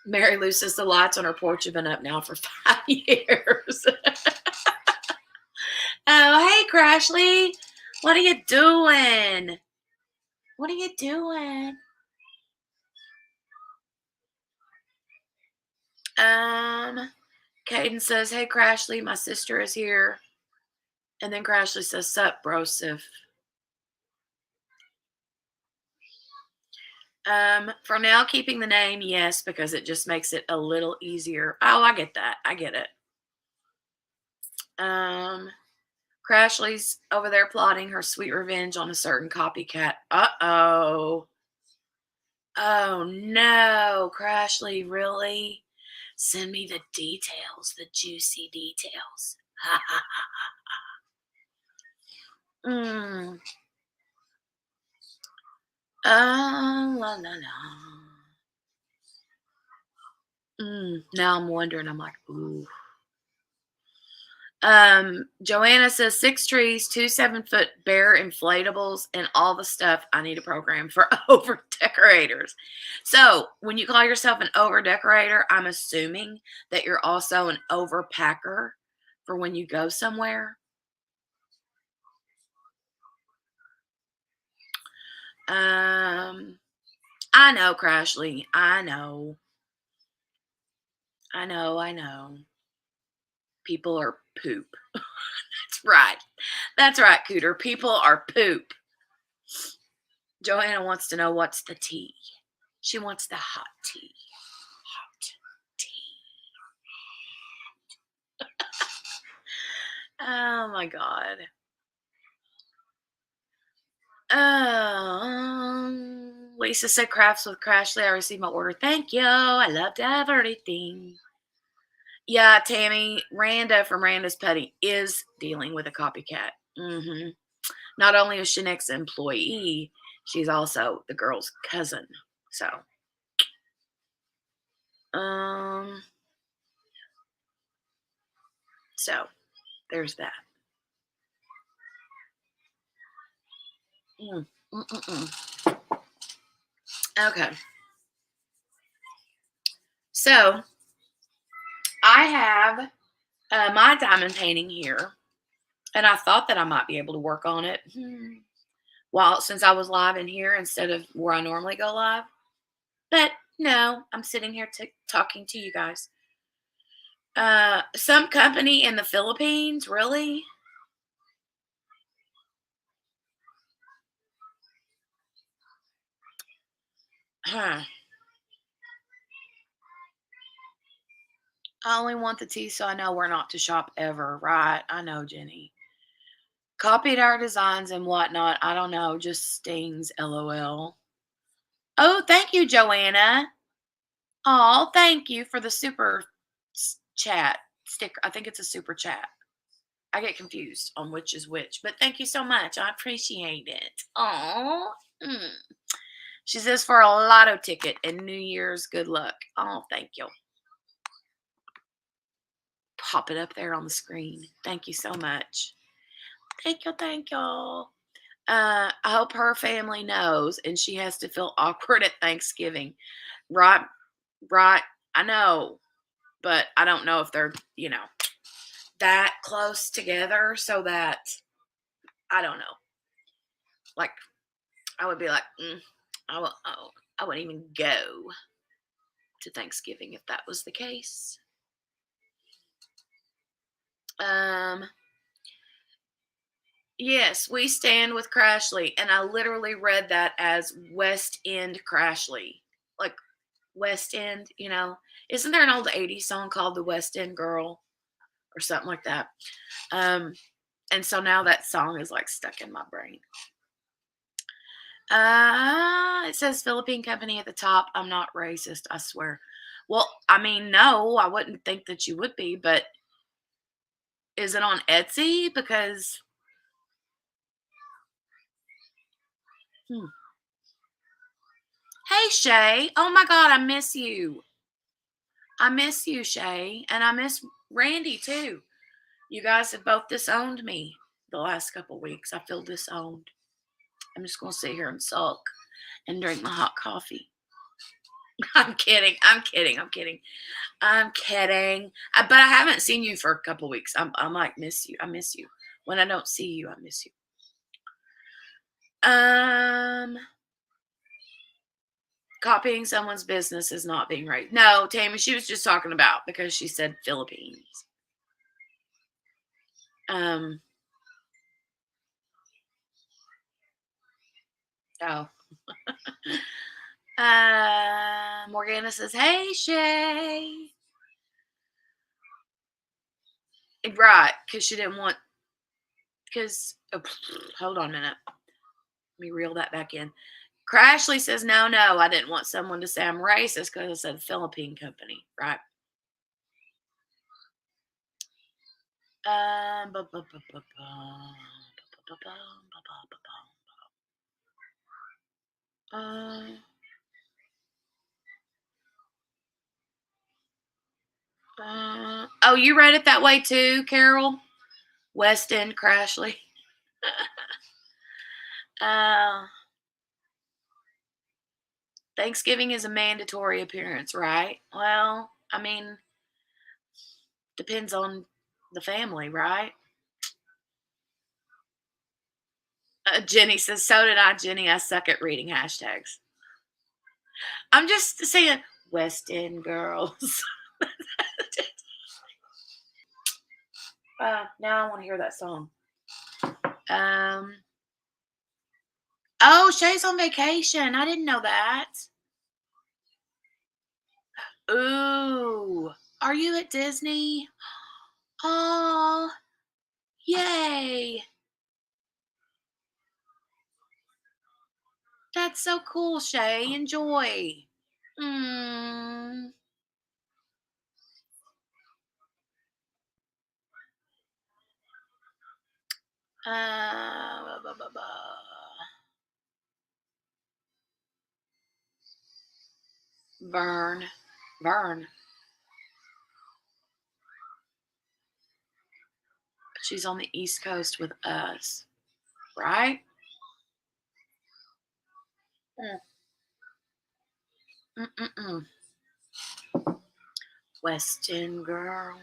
Mary Lou says the lights on her porch have been up now for 5 years. Oh, hey, Crashly. What are you doing? What are you doing? Caden says, hey, Crashly, my sister is here. And then Crashly says, sup, brosif. For now, keeping the name, yes, because it just makes it a little easier. Oh, I get that. I get it. Crashly's over there plotting her sweet revenge on a certain copycat. Uh-oh. Oh, no, Crashly, really? Send me the details, the juicy details. Ha, ha, ha. La, la, la. Now I'm wondering. I'm like, ooh. Joanna says 6 trees, 2 7-foot bear inflatables, and all the stuff I need a program for over decorators. So when you call yourself an over decorator, I'm assuming that you're also an overpacker for when you go somewhere. I know, Crashly. I know. People are poop. That's right. That's right, Cooter. People are poop. Joanna wants to know what's the tea. She wants the hot tea. Hot tea. Oh my God. Lisa said crafts with Crashly. I received my order. Thank you. I love to have everything. Yeah, Tammy, Randa from Randa's Putty is dealing with a copycat. Not only is she an ex-employee, she's also the girl's cousin. So, there's that. Okay. So, I have my diamond painting here, and I thought that I might be able to work on it since I was live in here instead of where I normally go live. But no, I'm sitting here talking to you guys. Some company in the Philippines, really? Huh. I only want the tea so I know where not to shop ever, right? I know, Jenny. Copied our designs and whatnot. I don't know. Just stings, LOL. Oh, thank you, Joanna. Oh, thank you for the super chat sticker. I think it's a super chat. I get confused on which is which, but thank you so much. I appreciate it. Oh, She says for a lotto ticket and New Year's good luck. Oh, thank you. Pop it up there on the screen. Thank you so much. Thank you, thank you. I hope her family knows and she has to feel awkward at Thanksgiving. Right, right. I know, but I don't know if they're, that close together so that, I don't know. Like, I would be like, I wouldn't even go to Thanksgiving if that was the case. Yes, we stand with Crashly, and I literally read that as West End Crashly, like West End. Isn't there an old '80s song called "The West End Girl" or something like that? Um, and so now that song is like stuck in my brain. It says Philippine company at the top. I'm not racist, I swear. Well, I mean, no, I wouldn't think that you would be, but is it on Etsy? Because, hmm. Hey, Shay. Oh my God, I miss you. I miss you, Shay. And I miss Randy too. You guys have both disowned me the last couple weeks. I feel disowned. I'm just going to sit here and sulk and drink my hot coffee. I'm kidding. I'm kidding. I'm kidding. I'm kidding. But I haven't seen you for a couple weeks. I'm like, miss you. I miss you. When I don't see you, I miss you. Copying someone's business is not being right. No, Tammy, she was just talking about because she said Philippines. Oh. Morgana says, "Hey, Shay." Right, because she didn't want. Because hold on a minute. Let me reel that back in. Crashly says, "No, no, I didn't want someone to say I'm racist because I said Philippine company." Right. Bu- bu- bu- bu- oh, you read it that way too, Carol? West End Crashly. uh, Thanksgiving is a mandatory appearance, right? Well, I mean, depends on the family, right? Jenny says, so did I, Jenny. I suck at reading hashtags. I'm just saying, West End girls. Now I want to hear that song. Oh, Shay's on vacation. I didn't know that. Ooh, are you at Disney? Oh, yay. That's so cool, Shay. Enjoy. Mm. Blah, blah, blah, blah. Vern. She's on the East Coast with us, right? Mm-mm-mm. Western girl.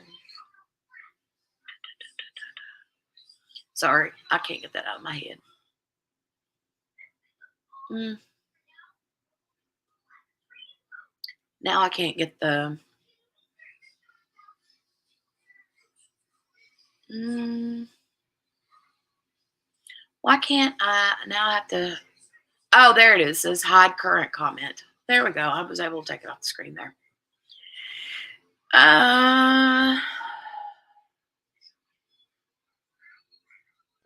Sorry, I can't get that out of my head. Mm. Now I can't get the. Mm. Why can't I? Now I have to. Oh, there it is. It says hide current comment. There we go. I was able to take it off the screen there.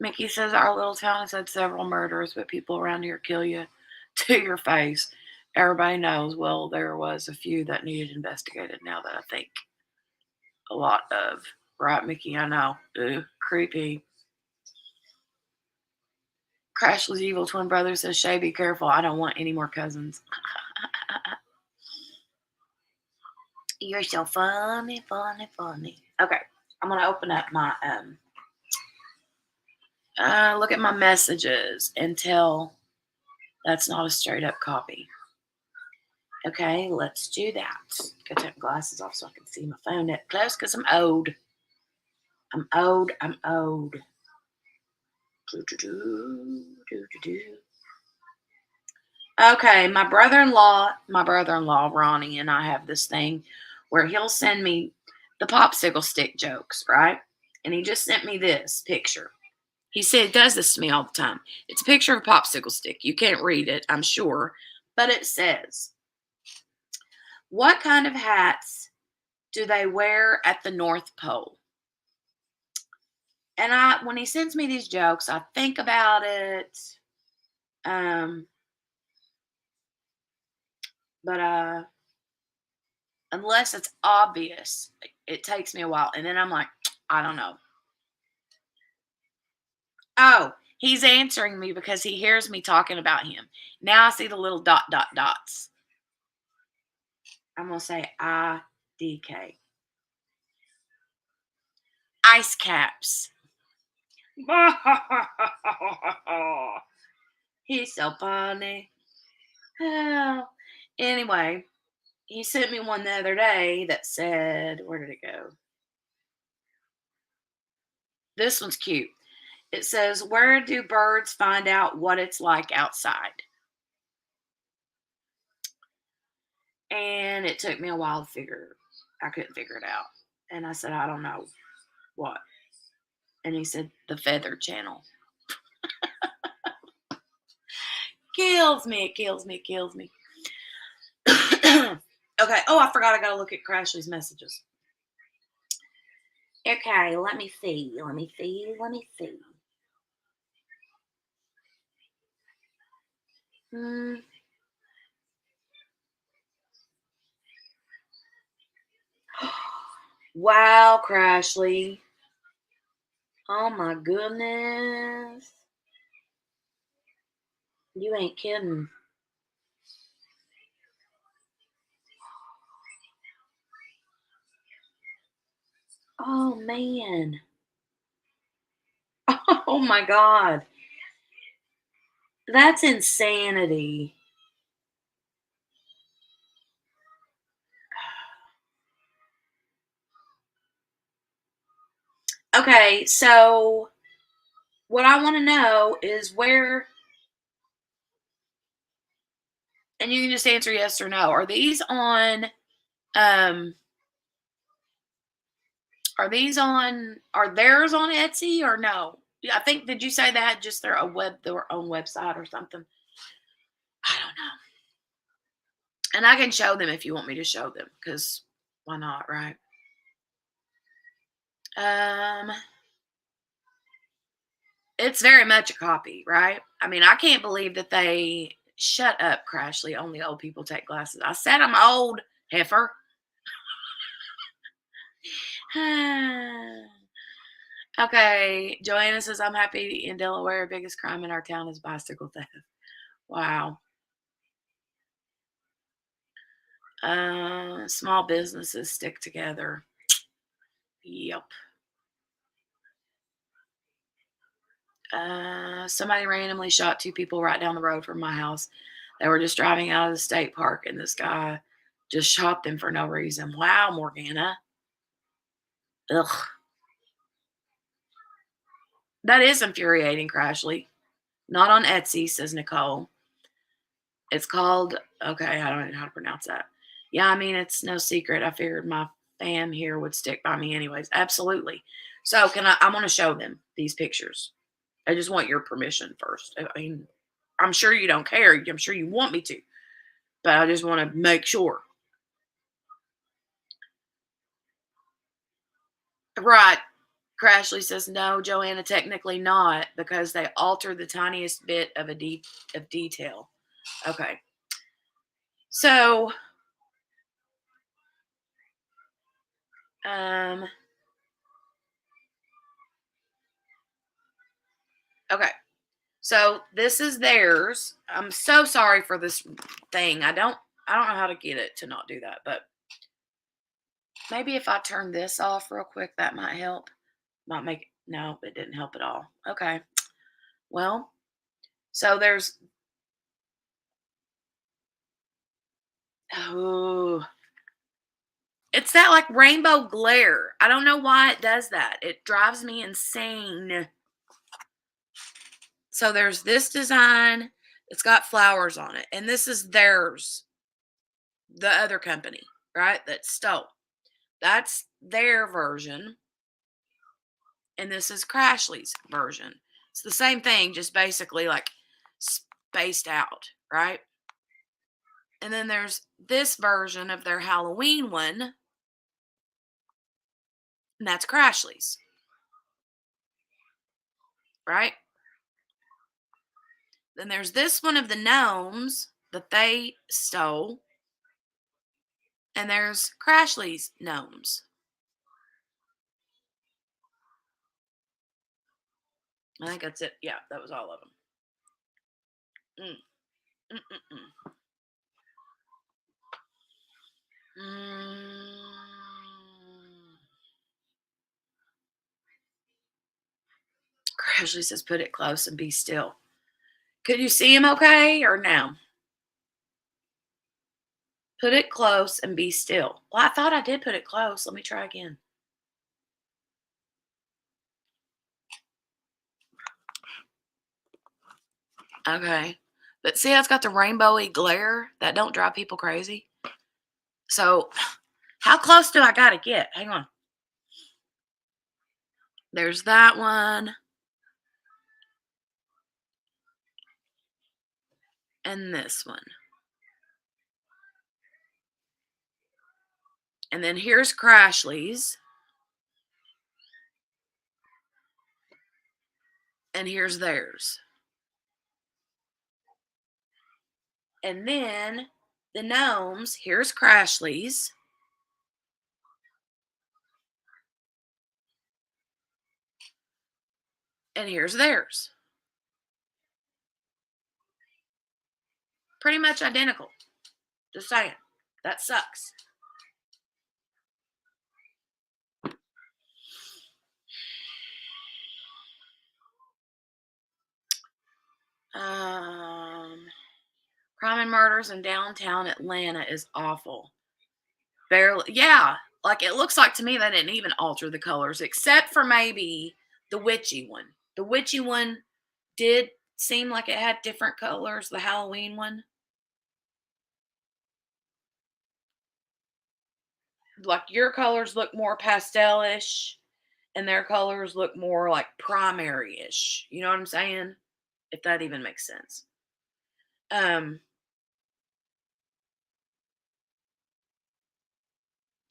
Mickey says our little town has had several murders, but people around here kill you to your face. Everybody knows. Well, there was a few that needed investigated. Now that I think a lot of right, Mickey. I know. Creepy. Crashly's evil twin brother says, Shay, be careful. I don't want any more cousins. You're so funny, funny, funny. Okay, I'm going to open up my, look at my messages and tell that's not a straight up copy. Okay, let's do that. Gotta take my glasses off so I can see my phone up close because I'm old. I'm old. I'm old. Okay, my brother-in-law, Ronnie, and I have this thing where he'll send me the popsicle stick jokes, right? And he just sent me this picture. He said, does this to me all the time. It's a picture of a popsicle stick. You can't read it, I'm sure. But it says, what kind of hats do they wear at the North Pole? And when he sends me these jokes, I think about it. But unless it's obvious, it takes me a while. And then I'm like, I don't know. Oh, he's answering me because he hears me talking about him. Now I see the little dot, dot, dots. I'm going to say IDK. Ice caps. He's so funny. Oh. Anyway, he sent me one the other day that said, where did it go? This one's cute. It says, where do birds find out what it's like outside? And it took me a while to I couldn't figure it out. And I said, I don't know what. And he said, the Feather Channel. Kills me. It kills me. It kills me. Okay. Oh, I forgot I got to look at Crashly's messages. Okay. Let me see. Wow, Crashly. Oh my goodness. You ain't kidding. Oh man. Oh my God. That's insanity. Okay, so what I want to know is where, and you can just answer yes or no. Um, are theirs on Etsy or no? I think, did you say they had just their own website or something? I don't know. And I can show them if you want me to show them, because why not, right? It's very much a copy, right? I mean, I can't believe that they shut up, Crashly. Only old people take glasses. I said I'm old, heifer. Okay, Joanna says, I'm happy in Delaware. Biggest crime in our town is bicycle theft. Wow. Small businesses stick together. Yep. Somebody randomly shot 2 people right down the road from my house. They were just driving out of the state park, and this guy just shot them for no reason. Wow, Morgana. Ugh. That is infuriating, Crashly. Not on Etsy, says Nicole. It's called, okay, I don't know how to pronounce that. Yeah, I mean, it's no secret. I figured my fam here would stick by me anyways. Absolutely. So I want to show them these pictures. I just want your permission first. I mean, I'm sure you don't care. I'm sure you want me to, but I just want to make sure. Right. Crashly says, no, Joanna, technically not, because they alter the tiniest bit of of detail. Okay. So, okay. So this is theirs. I'm so sorry for this thing. I don't know how to get it to not do that, but maybe if I turn this off real quick, that might help. Might make no, it didn't help at all. Okay. Well, so there's oh, it's that like rainbow glare. I don't know why it does that. It drives me insane. So there's this design. It's got flowers on it. And this is theirs. The other company, right? That stole. That's their version. And this is Crashly's version. It's the same thing, just basically like spaced out, right? And then there's this version of their Halloween one, and that's Crashly's, right? Then there's this one of the gnomes that they stole, and there's Crashly's gnomes. I think that's it. Yeah, that was all of them. Mm, mm, mm, mm. Crashly says, "Put it close and be still." Could you see him okay or no? Put it close and be still. Well, I thought I did put it close. Let me try again. Okay. But see how it's got the rainbowy glare? That don't drive people crazy. So how close do I got to get? Hang on. There's that one. And this one. And then here's Crashly's. And here's theirs. And then the gnomes, here's Crashly's. And here's theirs. Pretty much identical. Just saying. That sucks. Crime and murders in downtown Atlanta is awful. Barely, yeah. Like it looks like to me they didn't even alter the colors, except for maybe the witchy one. The witchy one did seem like it had different colors. The Halloween one, like your colors look more pastelish, and their colors look more like primary-ish. You know what I'm saying? If that even makes sense. Um,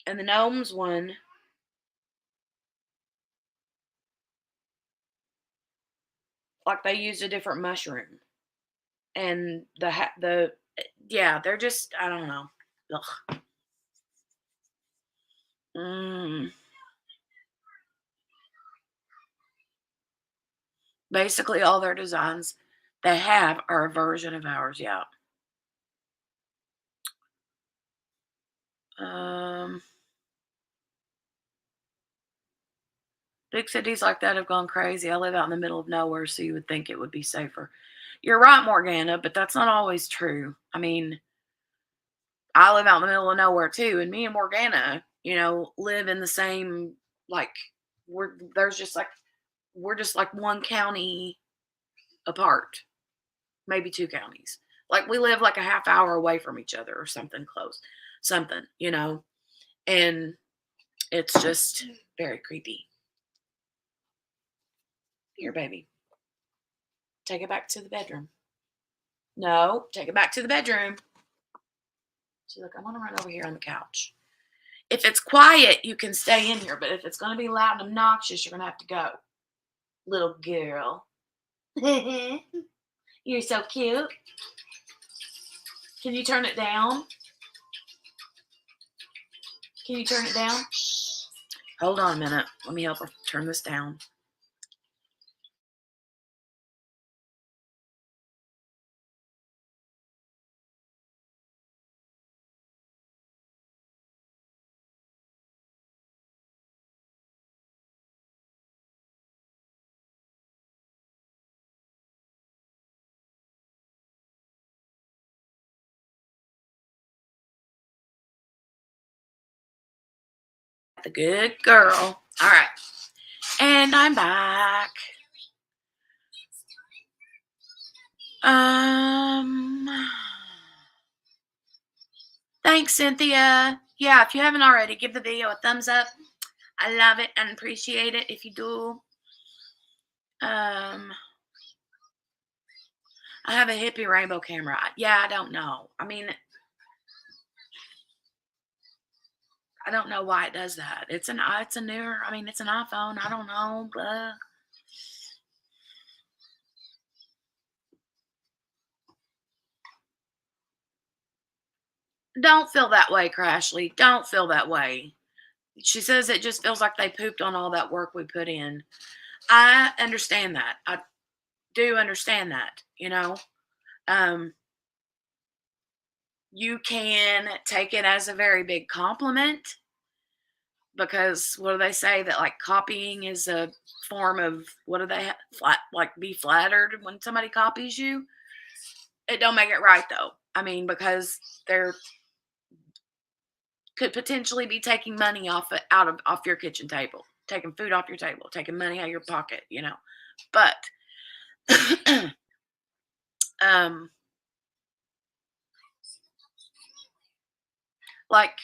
and the gnomes one, like they used a different mushroom, and the yeah, they're just I don't know. Ugh. Mm. Basically, all their designs they have are a version of ours. Yeah. Um, Big cities like that have gone crazy. I live out in the middle of nowhere, so you would think it would be safer. You're right, Morgana, but that's not always true. I mean, I live out in the middle of nowhere too, and me and Morgana, live in the same like there's just like we're just like one county apart, maybe two counties. Like we live like a half hour away from each other or something close, something. And it's just very creepy. Here, baby, take it back to the bedroom. No, take it back to the bedroom. She's like, I want to run over here on the couch. If it's quiet, you can stay in here, but if it's going to be loud and obnoxious, you're going to have to go. Little girl. You're so cute. Can you turn it down? Can you turn it down? Hold on a minute. Let me help her turn this down. the good girl. All right. And I'm back. Um, Thanks, Cynthia. Yeah, if you haven't already, give the video a thumbs up. I love it and appreciate it if you do. I have a hippie rainbow camera. Yeah, I don't know. I mean, I don't know why it does that. It's a newer. I mean, it's an iPhone. I don't know. Blah. Don't feel that way, Crashly. Don't feel that way. She says it just feels like they pooped on all that work we put in. I understand that. I do understand that, you know. Um, you can take it as a very big compliment because what do they say that like copying is a form of what do they flat like be flattered when somebody copies you? It don't make it right though. I mean, because they're could potentially be taking money off your kitchen table, taking food off your table, taking money out of your pocket, you know. But um like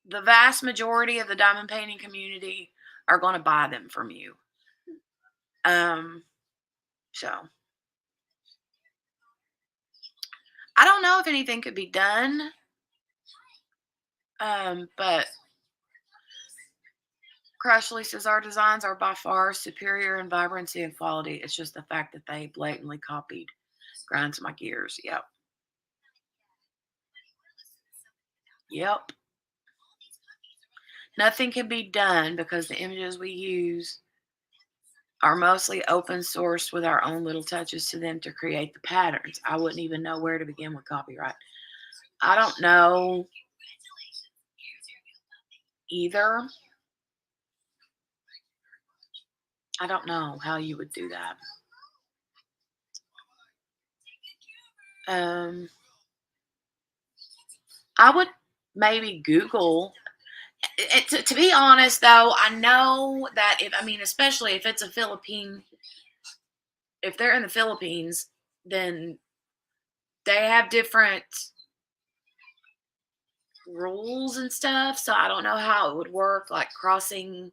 the vast majority of the diamond painting community are going to buy them from you. Um so I don't know if anything could be done. But Crashly says our designs are by far superior in vibrancy and quality. It's just the fact that they blatantly copied grinds my gears. Yep. Yep. Nothing can be done because the images we use are mostly open sourced with our own little touches to them to create the patterns. I wouldn't even know where to begin with copyright. I don't know either. I don't know how you would do that. Um, I would maybe Google. To be honest, though, I know that if I mean, especially if it's a Philippine, if they're in the Philippines, then they have different rules and stuff. So I don't know how it would work, like crossing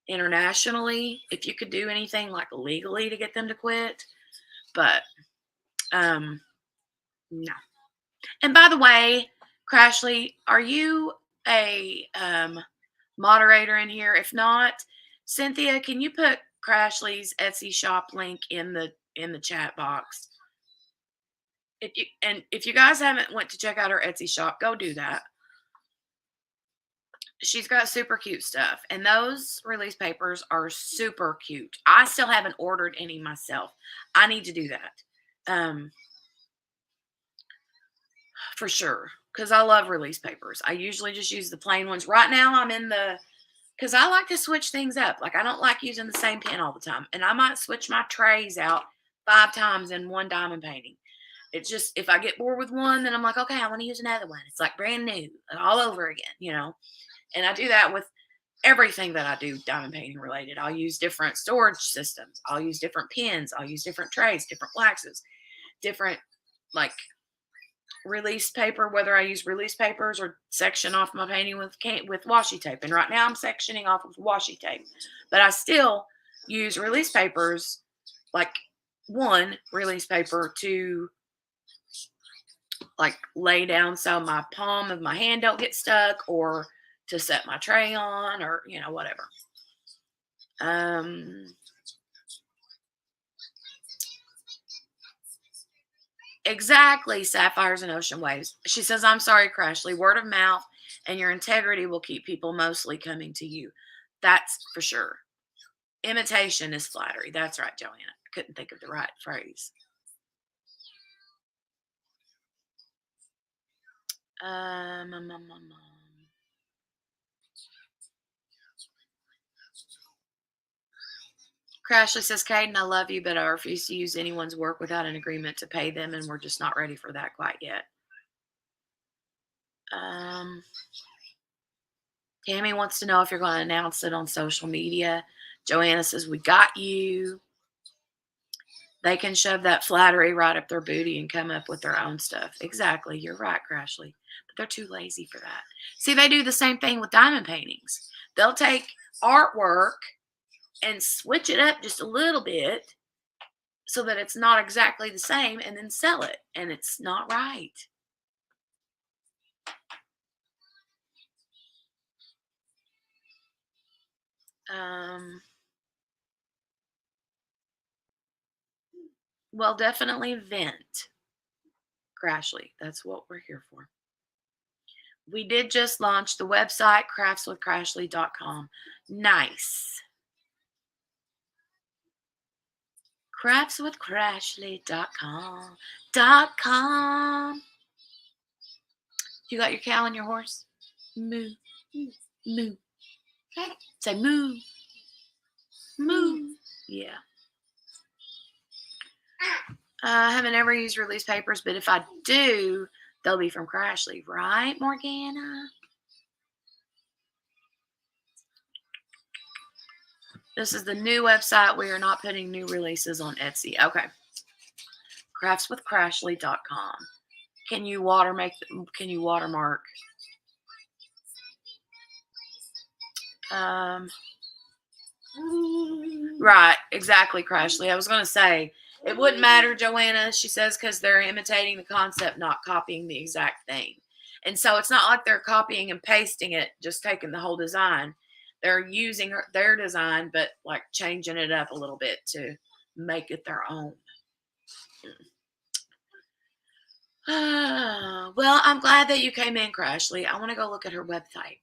internationally, if you could do anything like legally to get them to quit. But um, no. And by the way, Crashly, are you a moderator in here? If not, Cynthia, can you put Crashly's Etsy shop link in the chat box? If you guys haven't went to check out her Etsy shop, go do that. She's got super cute stuff, and those release papers are super cute. I still haven't ordered any myself. I need to do that. For sure, because I love release papers. I usually just use the plain ones. Right now, I'm in the because I like to switch things up. Like I don't like using the same pen all the time, and I might switch my trays out 5 times in one diamond painting. It's just if I get bored with one, then I'm like, okay, I want to use another one. It's like brand new, all over again, you know. And I do that with everything that I do diamond painting related. I'll use different storage systems. I'll use different pens. I'll use different trays, different waxes, different like release paper, whether I use release papers or section off my painting with washi tape. And right now I'm sectioning off with washi tape, but I still use release papers, like one release paper to like lay down so my palm of my hand don't get stuck, or to set my tray on, or you know, whatever. Exactly, sapphires and ocean waves. She says, I'm sorry, Crashly. Word of mouth and your integrity will keep people mostly coming to you. That's for sure. Imitation is flattery. That's right, Joanna. I couldn't think of the right phrase. Um, um, um, um, um. Crashly says, Caden, I love you, but I refuse to use anyone's work without an agreement to pay them, and we're just not ready for that quite yet. Um, Tammy wants to know if you're going to announce it on social media. Joanna says, we got you. They can shove that flattery right up their booty and come up with their own stuff. Exactly. You're right, Crashly. But they're too lazy for that. See, they do the same thing with diamond paintings. They'll take artwork and switch it up just a little bit so that it's not exactly the same and then sell it. And it's not right. Well, definitely vent, Crashly. That's what we're here for. We did just launch the website, craftswithcrashly.com. Nice. Craftswithcrashly.com. .com. You got your cow and your horse? Moo. Moo. Say moo. Moo. Yeah. I haven't ever used release papers, but if I do, they'll be from Crashly, right, Morgana? This is the new website. We are not putting new releases on Etsy. Okay. Craftswithcrashly.com. Can you watermark? Right, exactly, Crashly. I was going to say, it wouldn't matter, Joanna, she says, because they're imitating the concept, not copying the exact thing. And so it's not like they're copying and pasting it, just taking the whole design. They're using their design, but like changing it up a little bit to make it their own. Well, I'm glad that you came in, Crashly. I want to go look at her website.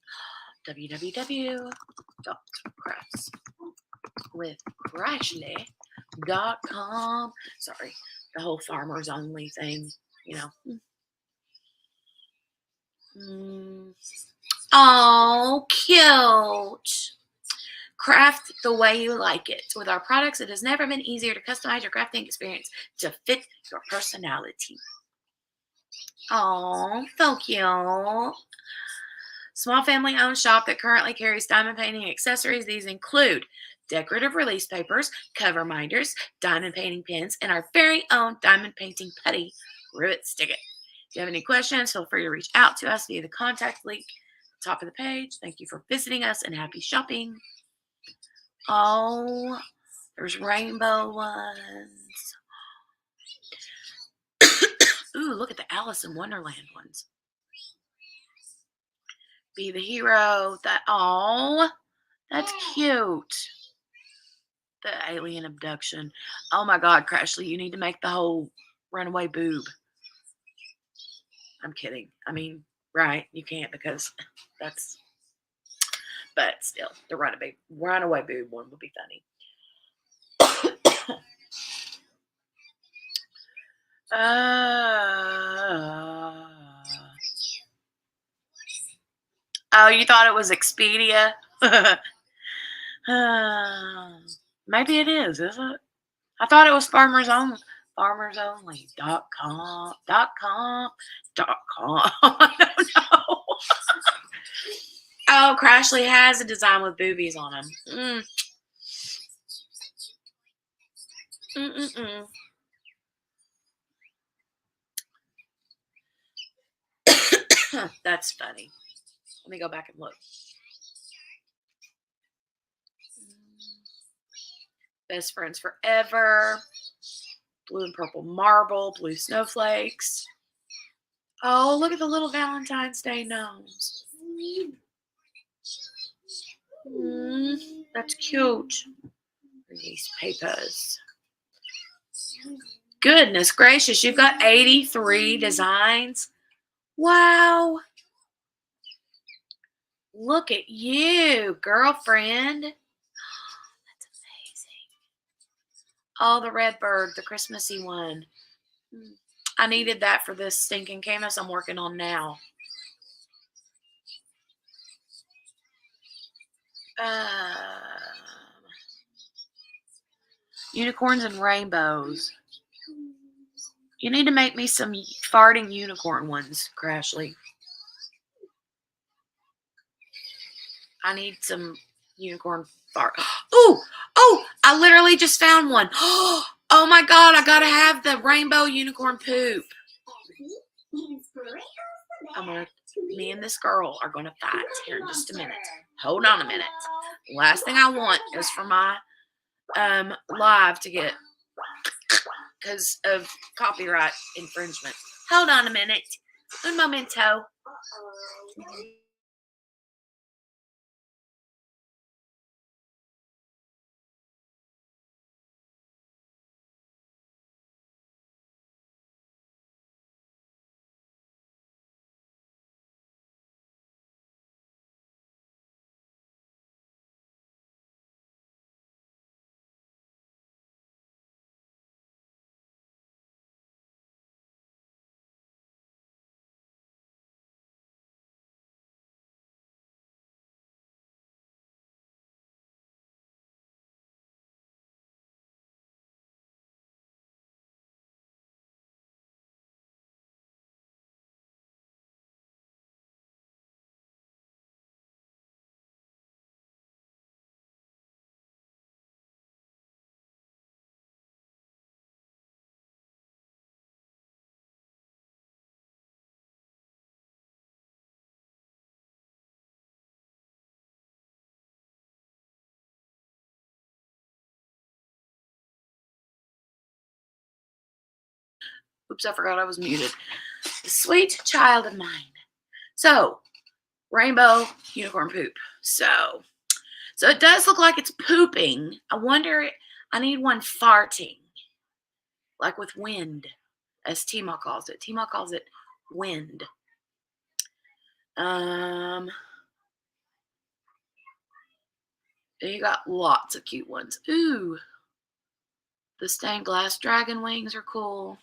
www.craftswithcrashly.com. Sorry, the whole farmers only thing, you know. Oh, cute. Craft the way you like it. With our products, it has never been easier to customize your crafting experience to fit your personality. Oh, so cute. Small family-owned shop that currently carries diamond painting accessories. These include decorative release papers, cover minders, diamond painting pins, and our very own diamond painting putty, Rivet Stick It. If you have any questions, feel free to reach out to us via the contact link at the top of the page. Thank you for visiting us and happy shopping. Oh, there's rainbow ones. Ooh, look at the Alice in Wonderland ones. Be the hero. That's cute. The alien abduction. Oh my God, Crashly, you need to make the whole runaway boob. I'm kidding. I mean, right, you can't because that's, but still, the runaway boob one would be funny. Oh, you thought it was Expedia? Maybe it is it? I thought it was farmersonly.com. I don't know. Oh, Crashly has a design with boobies on them. That's funny. Let me go back and look. Best friends forever. Blue and purple marble. Blue snowflakes. Oh, look at the little Valentine's Day gnomes. That's cute. Release papers. Goodness gracious, you've got 83 designs. Wow. Look at you, girlfriend. That's amazing. Oh, the red bird, the Christmassy one. I needed that for this stinking canvas I'm working on now. Unicorns and rainbows. You need to make me some farting unicorn ones, Crashly. I need some unicorn fart. Oh, I literally just found one. Oh my God, I gotta have the rainbow unicorn poop. Me and this girl are gonna fight here in just a minute. Hold on a minute. Last thing I want is for my live to get, because of copyright infringement. Hold on a minute. Un momento. Oops, I forgot I was muted. Sweet child of mine. So, rainbow unicorn poop. So it does look like it's pooping. I wonder, I need one farting, like with wind, as T-Ma calls it. T-Ma calls it wind. You got lots of cute ones. Ooh, the stained glass dragon wings are cool.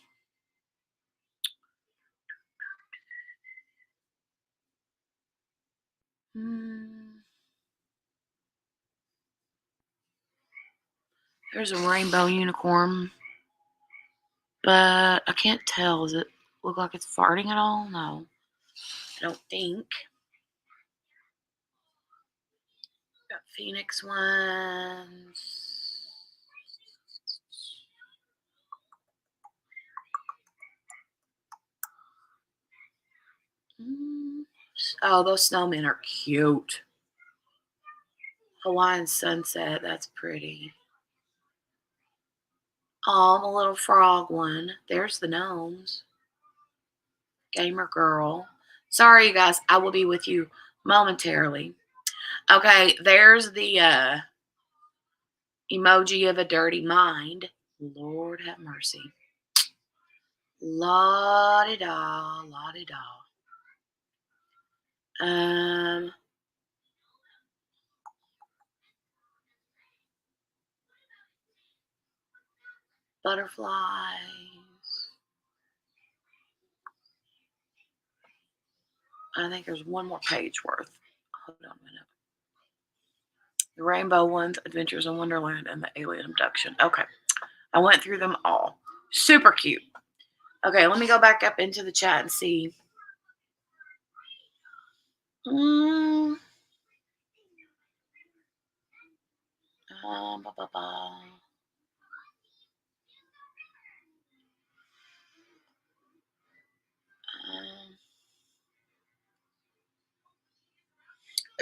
There's a rainbow unicorn, but I can't tell. Does it look like it's farting at all? No, I don't think. Got phoenix ones. Oh, those snowmen are cute. Hawaiian sunset, that's pretty. Oh, the little frog one. There's the gnomes. Gamer girl. Sorry, you guys. I will be with you momentarily. Okay, there's the emoji of a dirty mind. Lord have mercy. La-di-da, la-di-da. Butterflies. I think there's one more page worth. Hold on a minute. The rainbow ones, Adventures in Wonderland, and the alien abduction. Okay. I went through them all. Super cute. Okay, let me go back up into the chat and see. Ba, ba, ba.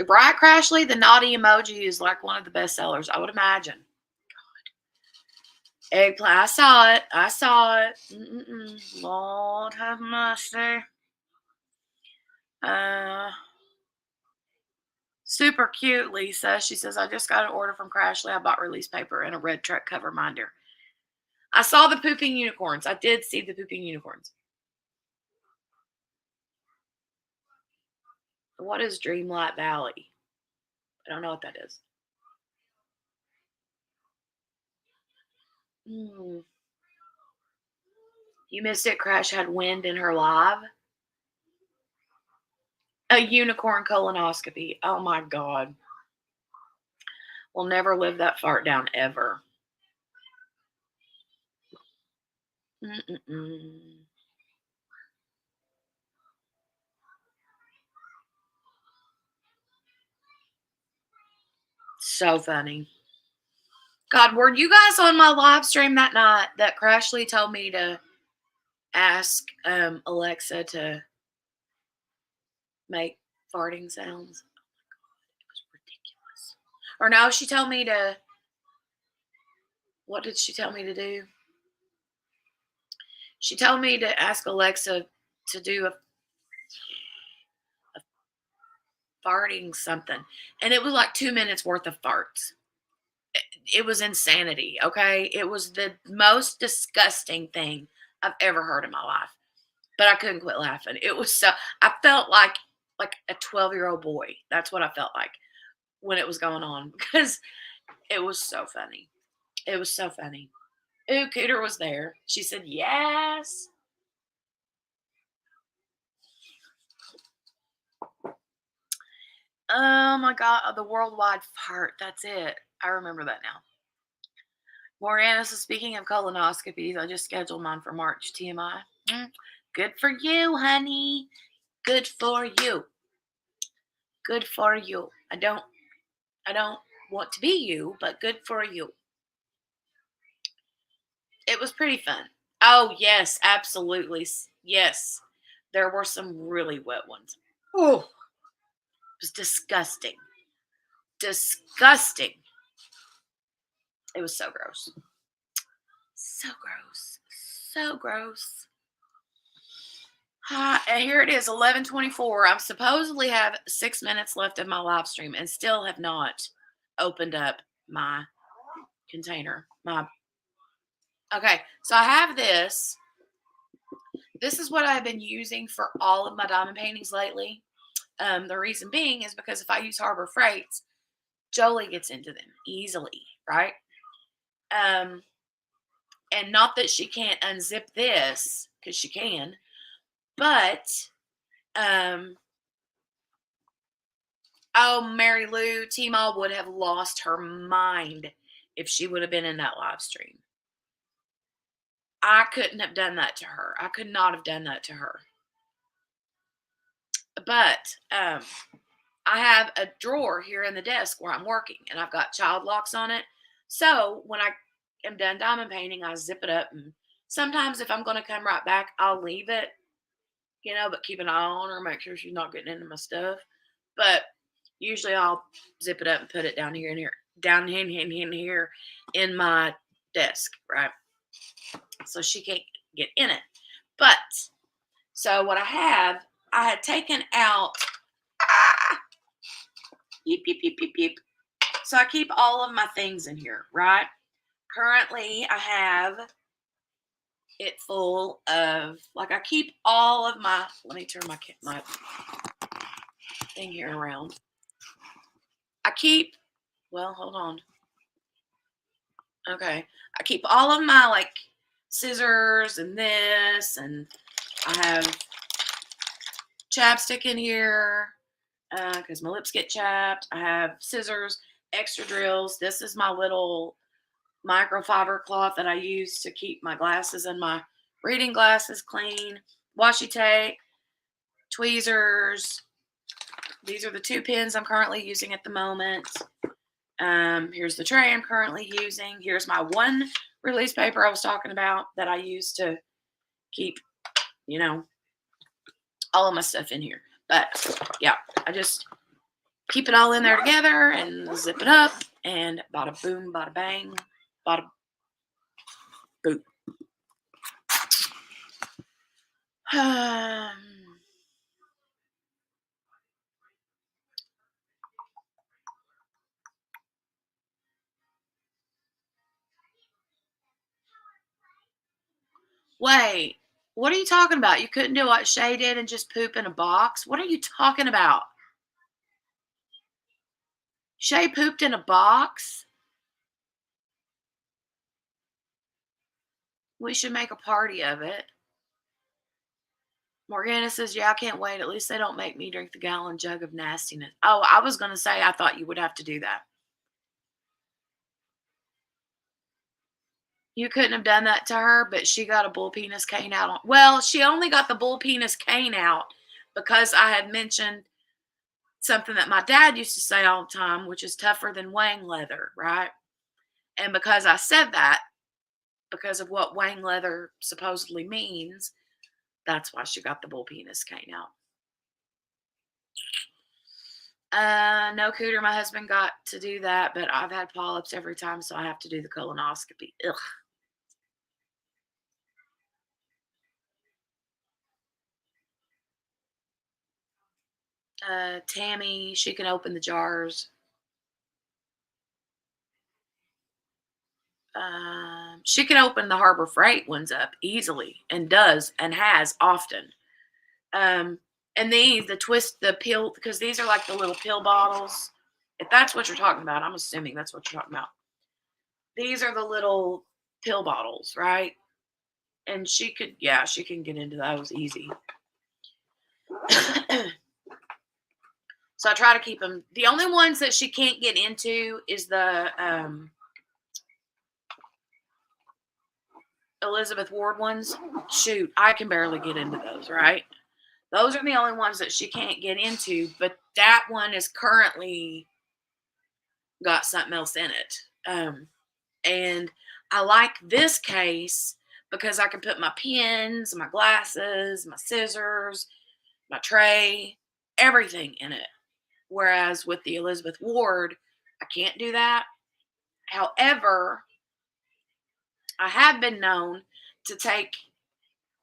Right, Crashly? The naughty emoji is like one of the best sellers, I would imagine. God. Eggplant. I saw it. Lord have mercy. Super cute, Lisa. She says, I just got an order from Crashly. I bought release paper and a red truck cover minder. I saw the pooping unicorns. I did see the pooping unicorns. What is Dreamlight Valley? I don't know what that is. You missed it. Crash had wind in her live. A unicorn colonoscopy. Oh my God. We'll never live that fart down ever. So funny. God, were you guys on my live stream that night that Crashly told me to ask Alexa to make farting sounds? It was ridiculous. Or no, she told me to, what did she tell me to do? She told me to ask Alexa to do a farting something. And it was like 2 minutes worth of farts. It was insanity, okay? It was the most disgusting thing I've ever heard in my life. But I couldn't quit laughing. It was so, I felt like a 12-year-old boy. That's what I felt like when it was going on because it was so funny. It was so funny. Ooh, Cooter was there. She said, yes. Oh my God, the worldwide fart. That's it. I remember that now. Morgana says, speaking of colonoscopies, I just scheduled mine for March. TMI. Good for you, honey. Good for you. Good for you. I don't want to be you, but good for you. It was pretty fun. Oh, yes, absolutely. Yes. There were some really wet ones. Oh, it was disgusting. Disgusting. It was so gross. So gross. So gross. And here it is, 11:24. I supposedly have 6 minutes left of my live stream and still have not opened up my container. Okay, so I have this. This is what I've been using for all of my diamond paintings lately. The reason being is because if I use Harbor Freights, Jolie gets into them easily, right? And not that she can't unzip this, because she can, but, oh, Mary Lou, T-Mall would have lost her mind if she would have been in that live stream. I couldn't have done that to her. I could not have done that to her. But I have a drawer here in the desk where I'm working, and I've got child locks on it. So when I am done diamond painting, I zip it up. And sometimes if I'm going to come right back, I'll leave it, but keep an eye on her, make sure she's not getting into my stuff. But usually I'll zip it up and put it down here, here in my desk, right? So she can't get in it. But so what I had taken out. Yeep, yeep, yeep, yeep, yeep. So I keep all of my things in here, right? Currently, I have it full of, I keep all of my, let me turn my thing here around. Hold on. Okay. I keep all of my, scissors and this, and I have chapstick in here because my lips get chapped. I have scissors, extra drills. This is my little microfiber cloth that I use to keep my glasses and my reading glasses clean. Washi tape, tweezers. These are the 2 pens I'm currently using at the moment. Here's the tray I'm currently using. Here's my one release paper I was talking about that I use to keep, all of my stuff in here. But yeah, I just keep it all in there together and zip it up, and bada boom, bada bang, bada boom. Wait, what are you talking about? You couldn't do what Shay did and just poop in a box? What are you talking about? Shay pooped in a box? We should make a party of it. Morgana says, yeah, I can't wait. At least they don't make me drink the gallon jug of nastiness. Oh, I was going to say I thought you would have to do that. You couldn't have done that to her, but she got a bull penis cane out. Well, she only got the bull penis cane out because I had mentioned something that my dad used to say all the time, which is tougher than Wang leather, right? And because I said that, because of what Wang leather supposedly means, that's why she got the bull penis cane out. No, Cooter, my husband got to do that, but I've had polyps every time, so I have to do the colonoscopy. Ugh. Tammy, she can open the jars. She can open the Harbor Freight ones up easily and does and has often. Um, and the twist, the pill, because these are like the little pill bottles. If that's what you're talking about, I'm assuming that's what you're talking about. These are the little pill bottles, right? And she can get into those easy. So I try to keep them. The only ones that she can't get into is the Elizabeth Ward ones. Shoot, I can barely get into those, right? Those are the only ones that she can't get into, but that one is currently got something else in it. And I like this case because I can put my pens, my glasses, my scissors, my tray, everything in it. Whereas with the Elizabeth Ward, I can't do that. However, I have been known to take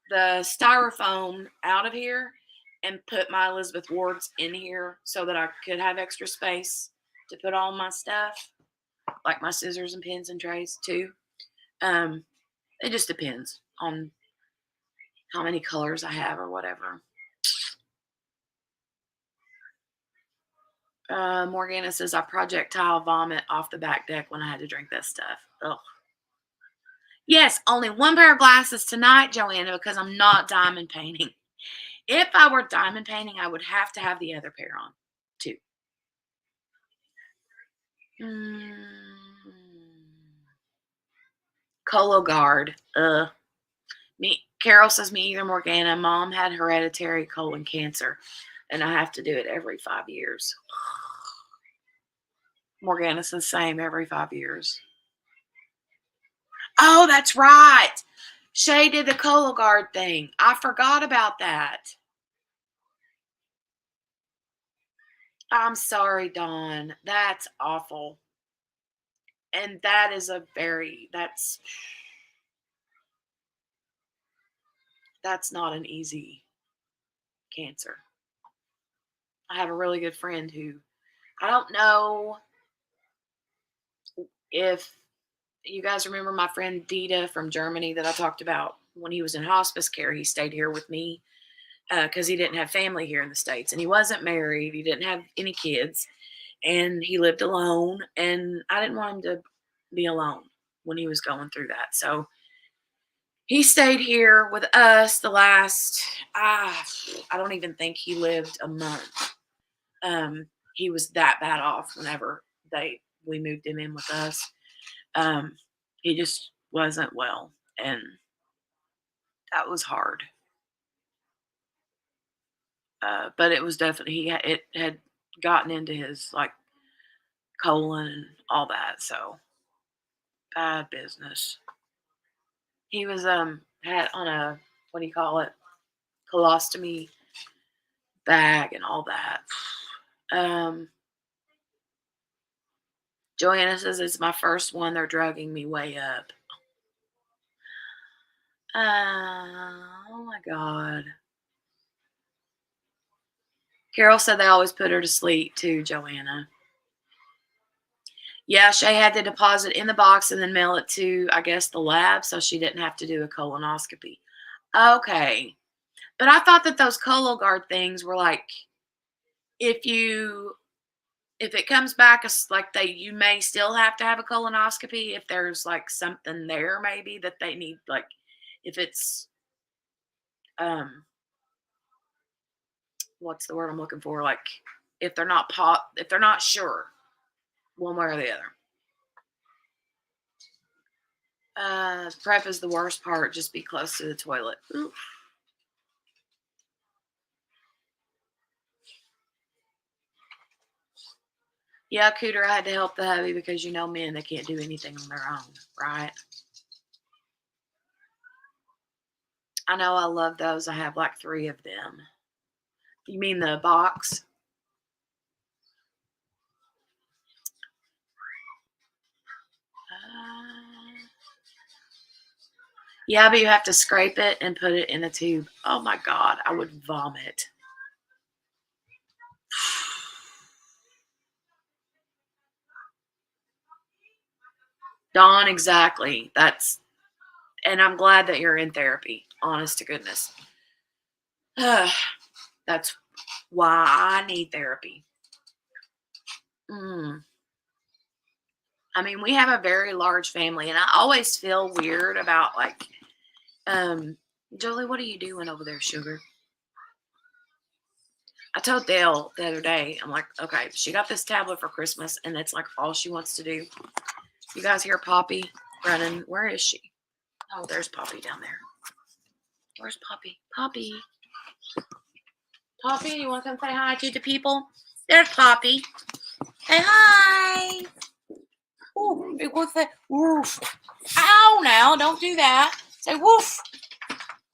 the styrofoam out of here and put my Elizabeth Wards in here so that I could have extra space to put all my stuff, like my scissors and pens and trays too. It just depends on how many colors I have or whatever. Morgana says I projectile vomit off the back deck when I had to drink that stuff. Ugh. Yes, only one pair of glasses tonight, Joanna, because I'm not diamond painting. If I were diamond painting, I would have to have the other pair on, too. Cologuard. Carol says me either, Morgana. Mom had hereditary colon cancer, and I have to do it every 5 years. Morgana says same every 5 years. Oh, that's right. Shay did the Cologuard thing. I forgot about that. I'm sorry, Dawn. That's awful. And that is that's not an easy cancer. I have a really good friend who, I don't know if you guys remember my friend Dita from Germany that I talked about when he was in hospice care. He stayed here with me because he didn't have family here in the States, and he wasn't married. He didn't have any kids, and he lived alone, and I didn't want him to be alone when he was going through that. So he stayed here with us the last, I don't even think he lived a month. He was that bad off whenever we moved him in with us. He just wasn't well, and that was hard. But it was definitely it had gotten into his like colon and all that, so bad business. He was had on a, what do you call it, colostomy bag and all that. Joanna says it's my first one. They're drugging me way up. Oh my God. Carol said they always put her to sleep too, Joanna. Yeah, Shay had to deposit in the box and then mail it to, I guess, the lab so she didn't have to do a colonoscopy. Okay. But I thought that those Cologuard things were like, if it comes back as like you may still have to have a colonoscopy if there's like something there maybe that they need, like if it's what's the word I'm looking for, like if they're not sure one way or the other. Prep is the worst part. Just be close to the toilet. Ooh. Yeah, Cooter, I had to help the hubby because men, they can't do anything on their own, right? I know I love those. I have like 3 of them. You mean the box? Yeah, but you have to scrape it and put it in a tube. Oh my God, I would vomit. Dawn, exactly. And I'm glad that you're in therapy. Honest to goodness. That's why I need therapy. Mm. I mean, we have a very large family, and I always feel weird about like, Jolie, what are you doing over there, sugar? I told Dale the other day, I'm like, okay, she got this tablet for Christmas, and it's like all she wants to do. You guys hear Poppy running? Where is she? Oh, there's Poppy down there. Where's Poppy? Poppy. Poppy, you want to come say hi to the people? There's Poppy. Say hi. Oh, what's that? Woof. Ow, now, don't do that. Say woof.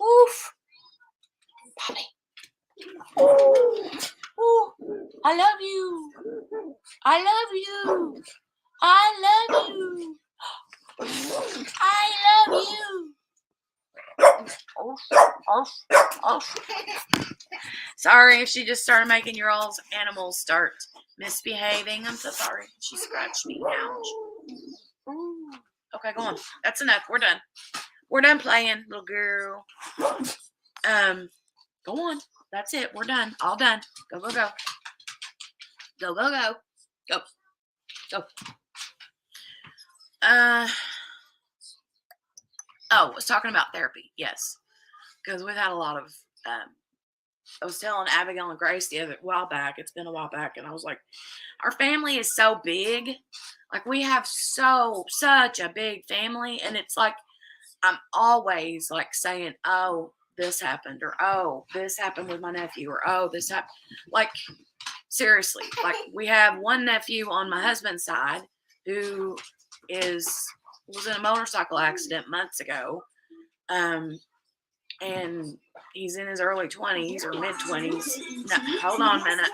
Woof. Poppy. Ooh. Ooh. I love you. I love you. I love you. I love you. Oh, oh, oh. Sorry if she just started making your all's animals start misbehaving. I'm so sorry. She scratched me. Ouch. Ooh. Okay, go on. That's enough. We're done. We're done playing, little girl. Go on. That's it. We're done. All done. Go, go, go. Go, go, go. Go. Go. I was talking about therapy. Yes. Because we've had a lot of, I was telling Abigail and Grace the other while back. It's been a while back. And I was like, our family is so big. Like we have such a big family. And it's like, I'm always like saying, oh, this happened, or oh, this happened with my nephew, or oh, this happened. Like, seriously, like we have one nephew on my husband's side who was in a motorcycle accident months ago. And he's in his early 20s or mid 20s. No, hold on a minute.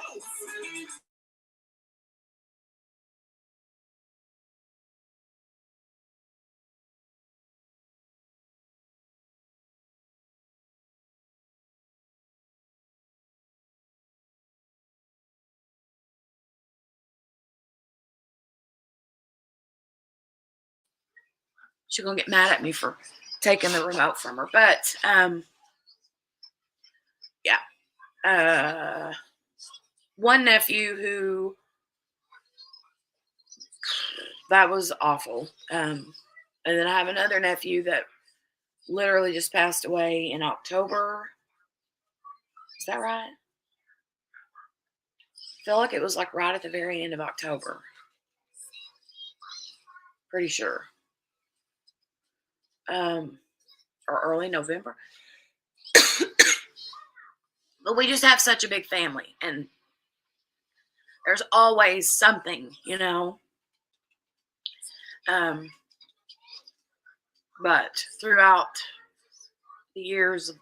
She's gonna get mad at me for taking the remote from her. But yeah. One nephew who that was awful. And then I have another nephew that literally just passed away in October. Is that right? I feel like it was like right at the very end of October. Pretty sure. Or early November. But we just have such a big family, and there's always something, But throughout the years,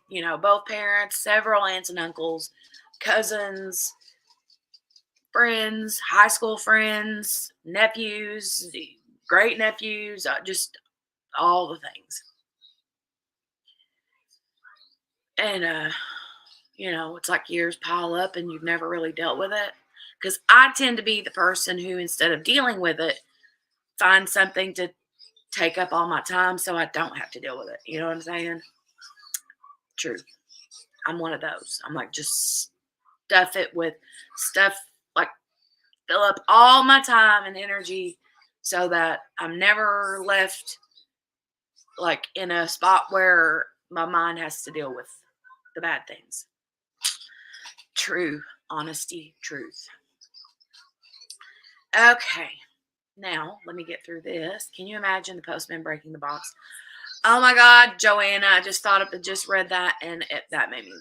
both parents, several aunts and uncles, cousins, friends, high school friends, nephews, great nephews, just all the things. And, it's like years pile up and you've never really dealt with it. Because I tend to be the person who, instead of dealing with it, find something to take up all my time so I don't have to deal with it. You know what I'm saying? True. I'm one of those. I'm like, just stuff it with stuff, like fill up all my time and energy so that I'm never left like in a spot where my mind has to deal with the bad things. True. Honesty, truth. Okay. Now, let me get through this. Can you imagine the postman breaking the box? Oh my God, Joanna, I just read that and that made me.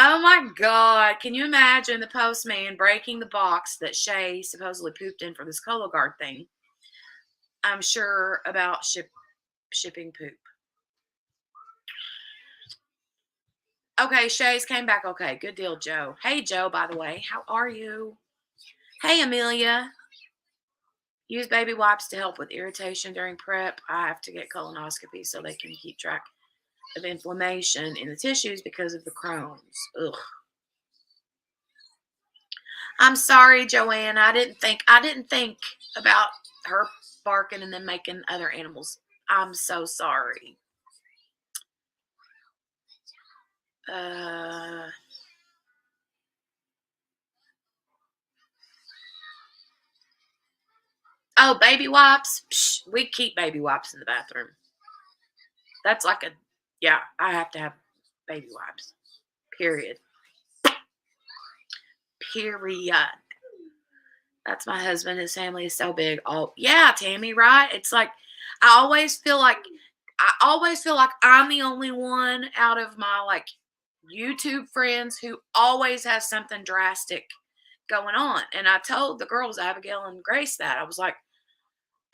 Oh my God. Can you imagine the postman breaking the box that Shay supposedly pooped in for this Cologuard thing? I'm sure about shipping poop. Okay, Shay's came back okay. Good deal, Joe. Hey, Joe, by the way. How are you? Hey, Amelia. Use baby wipes to help with irritation during prep. I have to get colonoscopy so they can keep track of inflammation in the tissues because of the Crohn's. Ugh. I'm sorry, Joanne. I didn't think about her barking and then making other animals. I'm so sorry. Uh oh, baby wipes. Psh, we keep baby wipes in the bathroom. That's like a yeah, I have to have baby wipes. Period. Period. That's my husband. His family is so big. Oh, yeah, Tammy, right? It's like I always feel like I'm the only one out of my like YouTube friends who always has something drastic going on. And I told the girls, Abigail and Grace, that I was like,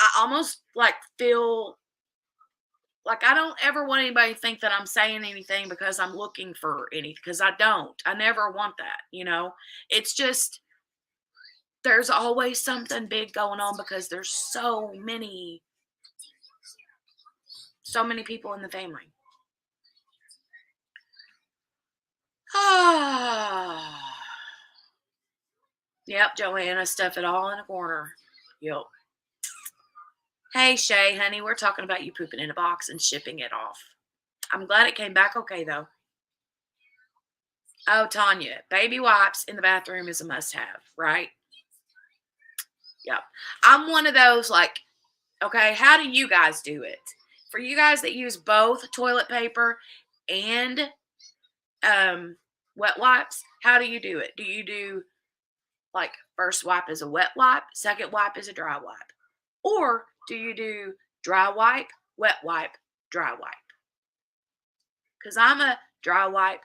I almost like feel like I don't ever want anybody to think that I'm saying anything because I'm looking for anything because I don't. I never want that, you know. It's just there's always something big going on because there's so many people in the family. Ah. Yep, Joanna, stuff it all in a corner. Yep. Hey, Shay, honey, we're talking about you pooping in a box and shipping it off. I'm glad it came back okay, though. Oh, Tanya, baby wipes in the bathroom is a must have, right? Yep. I'm one of those, like, okay, how do you guys do it? For you guys that use both toilet paper and um, wet wipes, how do you do it? Do you do like first wipe is a wet wipe, second wipe is a dry wipe? Or do you do dry wipe, wet wipe, dry wipe? Because I'm a dry wipe,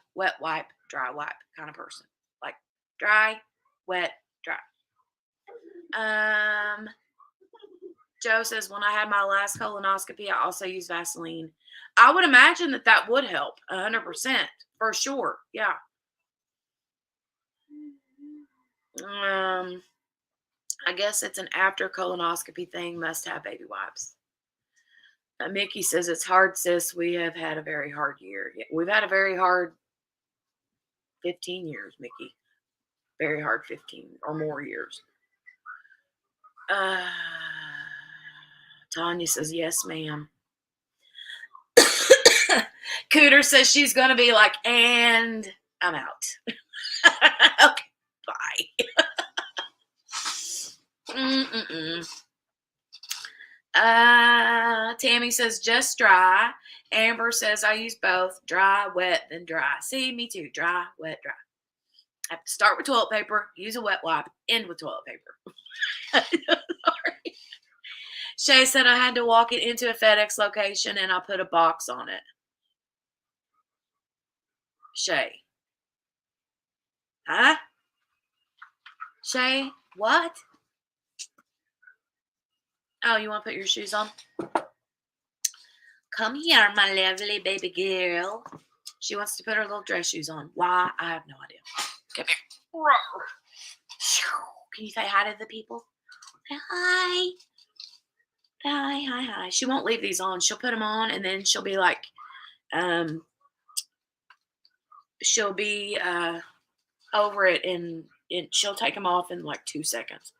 dry wipe kind of person. Like dry, wet, dry. Um, Joe says, when I had my last colonoscopy, I also used Vaseline. I would imagine that that would help 100% for sure. Yeah. Um, I guess it's an after colonoscopy thing. Must have baby wipes. Mickey says it's hard, sis. We have had a very hard year. Yeah, we've had a very hard 15 years, Mickey. Very hard 15 or more years. Uh, Tanya says yes, ma'am. Cooter says she's gonna be like, and I'm out. Okay, bye. Mm-mm-mm. Tammy says just dry. Amber says I use both dry, wet, then dry. See, me too. Dry, wet, dry. I have to start with toilet paper, use a wet wipe, end with toilet paper. Sorry. Shay said I had to walk it into a FedEx location and I put a box on it. Shay. Huh? Shay, what? Oh, you want to put your shoes on? Come here, my lovely baby girl. She wants to put her little dress shoes on. Why? I have no idea. Come here. Can you say hi to the people? Say hi. Hi, hi, hi. She won't leave these on. She'll put them on and then she'll be like, um, she'll be over it and she'll take them off in like 2 seconds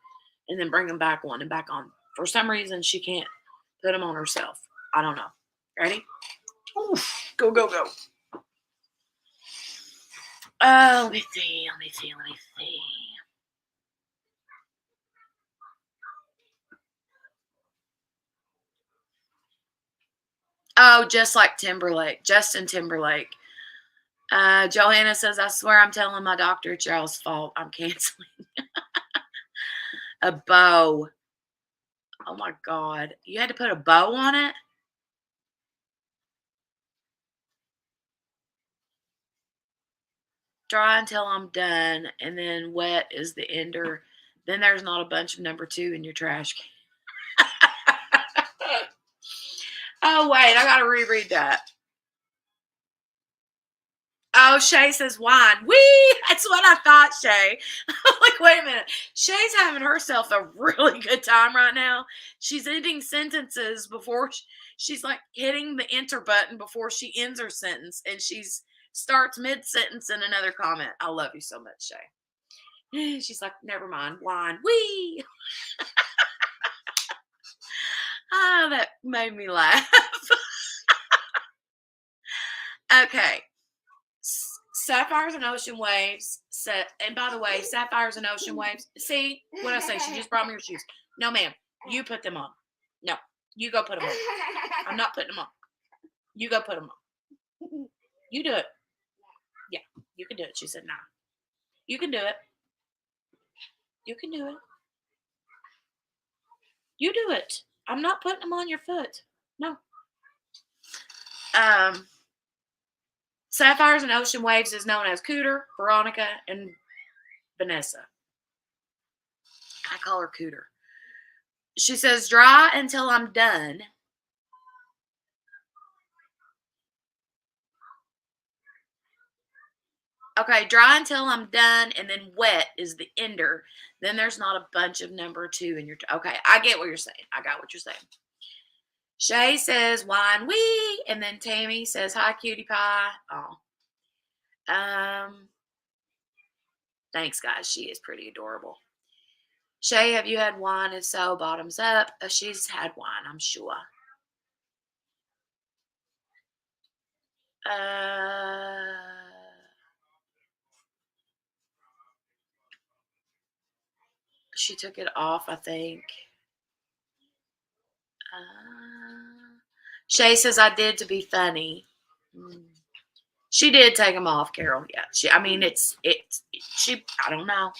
and then bring them back on and back on. For some reason, she can't put them on herself. I don't know. Ready? Oof. Go, go, go. Oh, let me see. Let me see. Let me see. Oh, just like Timberlake, Justin Timberlake. Johanna says, I swear I'm telling my doctor it's y'all's fault. I'm canceling. A bow. Oh my God. You had to put a bow on it? dry until I'm done, and then wet is the ender. Then there's not a bunch of number 2 in your trash can. Oh, wait, I gotta reread that. Oh, Shay says wine. Wee! That's what I thought, Shay. I'm like, wait a minute. Shay's having herself a really good time right now. She's ending sentences before she's like hitting the enter button before she ends her sentence, and she's starts mid sentence in another comment. I love you so much, Shay. She's like, never mind, wine. Wee! Oh, that made me laugh. Okay. Sapphires and ocean waves. And by the way, sapphires and ocean waves. See what I say? She just brought me her shoes. No, ma'am. You put them on. No, you go put them on. I'm not putting them on. You go put them on. You do it. Yeah, you can do it. She said, nah. You can do it. You can do it. You do it. I'm not putting them on your foot. No. Sapphires and ocean waves is known as Cooter, Veronica, and Vanessa. I call her Cooter. She says, dry until I'm done. Okay, dry until I'm done, and then wet is the ender. Then there's not a bunch of number 2 in your... Okay, I get what you're saying. I got what you're saying. Shay says, wine wee, and then Tammy says, hi, cutie pie. Oh. Thanks, guys. She is pretty adorable. Shay, have you had wine? If so, bottoms up. She's had wine, I'm sure. She took it off, I think. Shay says, I did to be funny. She did take them off, Carol. Yeah. I don't know.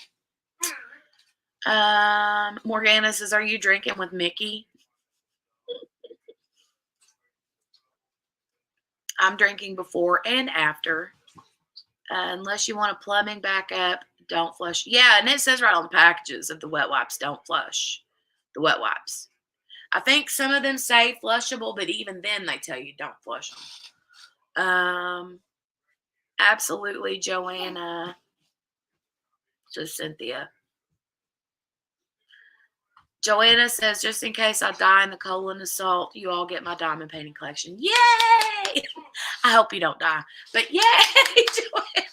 Morgana says, are you drinking with Mickey? I'm drinking before and after. Unless you want a plumbing backup, don't flush. Yeah, and it says right on the packages of the wet wipes, don't flush the wet wipes. I think some of them say flushable, but even then they tell you don't flush them. Absolutely, Joanna. To Cynthia. Joanna says, just in case I die in the colon assault, you all get my diamond painting collection. Yay! I hope you don't die. But yay, Joanna.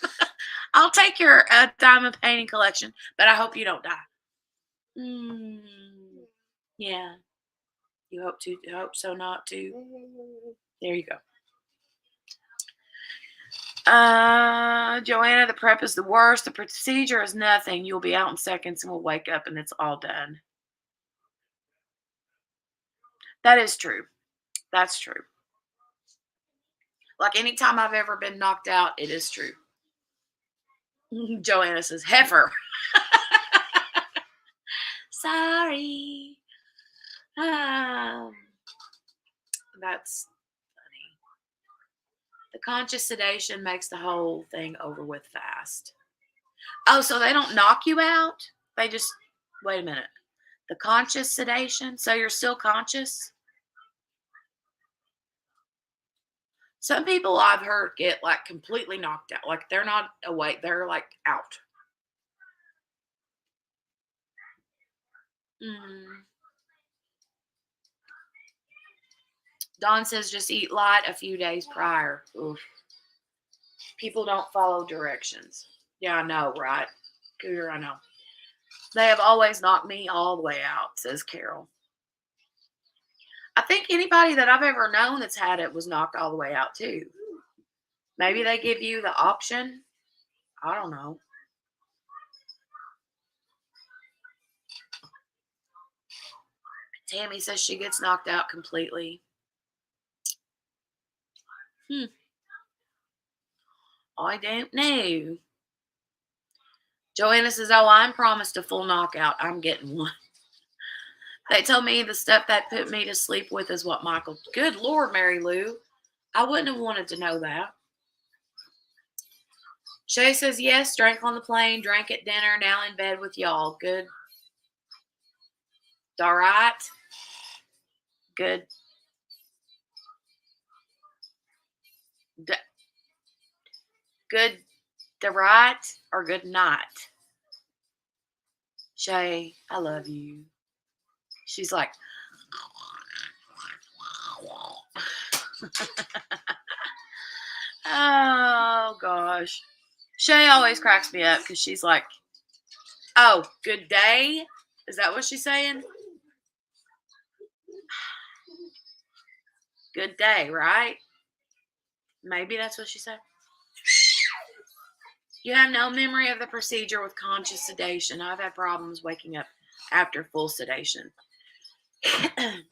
I'll take your diamond painting collection, but I hope you don't die. Yeah. You hope to. Hope so not to. There you go. Joanna, the prep is the worst. The procedure is nothing. You'll be out in seconds and we'll wake up and it's all done. That is true. That's true. Like anytime I've ever been knocked out, it is true. Joanna says, heifer. Sorry. That's funny. The conscious sedation makes the whole thing over with fast. Oh, so they don't knock you out? They just, wait a minute. The conscious sedation? So you're still conscious? Some people I've heard get like completely knocked out. Like they're not awake. They're like out. Dawn says just eat light a few days prior. Oof. People don't follow directions. Yeah, I know, right? Cooter, I know. They have always knocked me all the way out, says Carol. I think anybody that I've ever known that's had it was knocked all the way out too. Maybe they give you the option. I don't know. Tammy says she gets knocked out completely. I don't know. Joanna says, oh, I'm promised a full knockout. I'm getting one. They told me the stuff that put me to sleep with is what Michael... Good Lord, Mary Lou. I wouldn't have wanted to know that. Shay says yes, drank on the plane, drank at dinner, now in bed with y'all. Good. All right. Good. Good. The right or good night. Shay, I love you. She's like, oh gosh. Shay always cracks me up because she's like, oh, good day. Is that what she's saying? Good day, right? Maybe that's what she said. You have no memory of the procedure with conscious sedation. I've had problems waking up after full sedation. I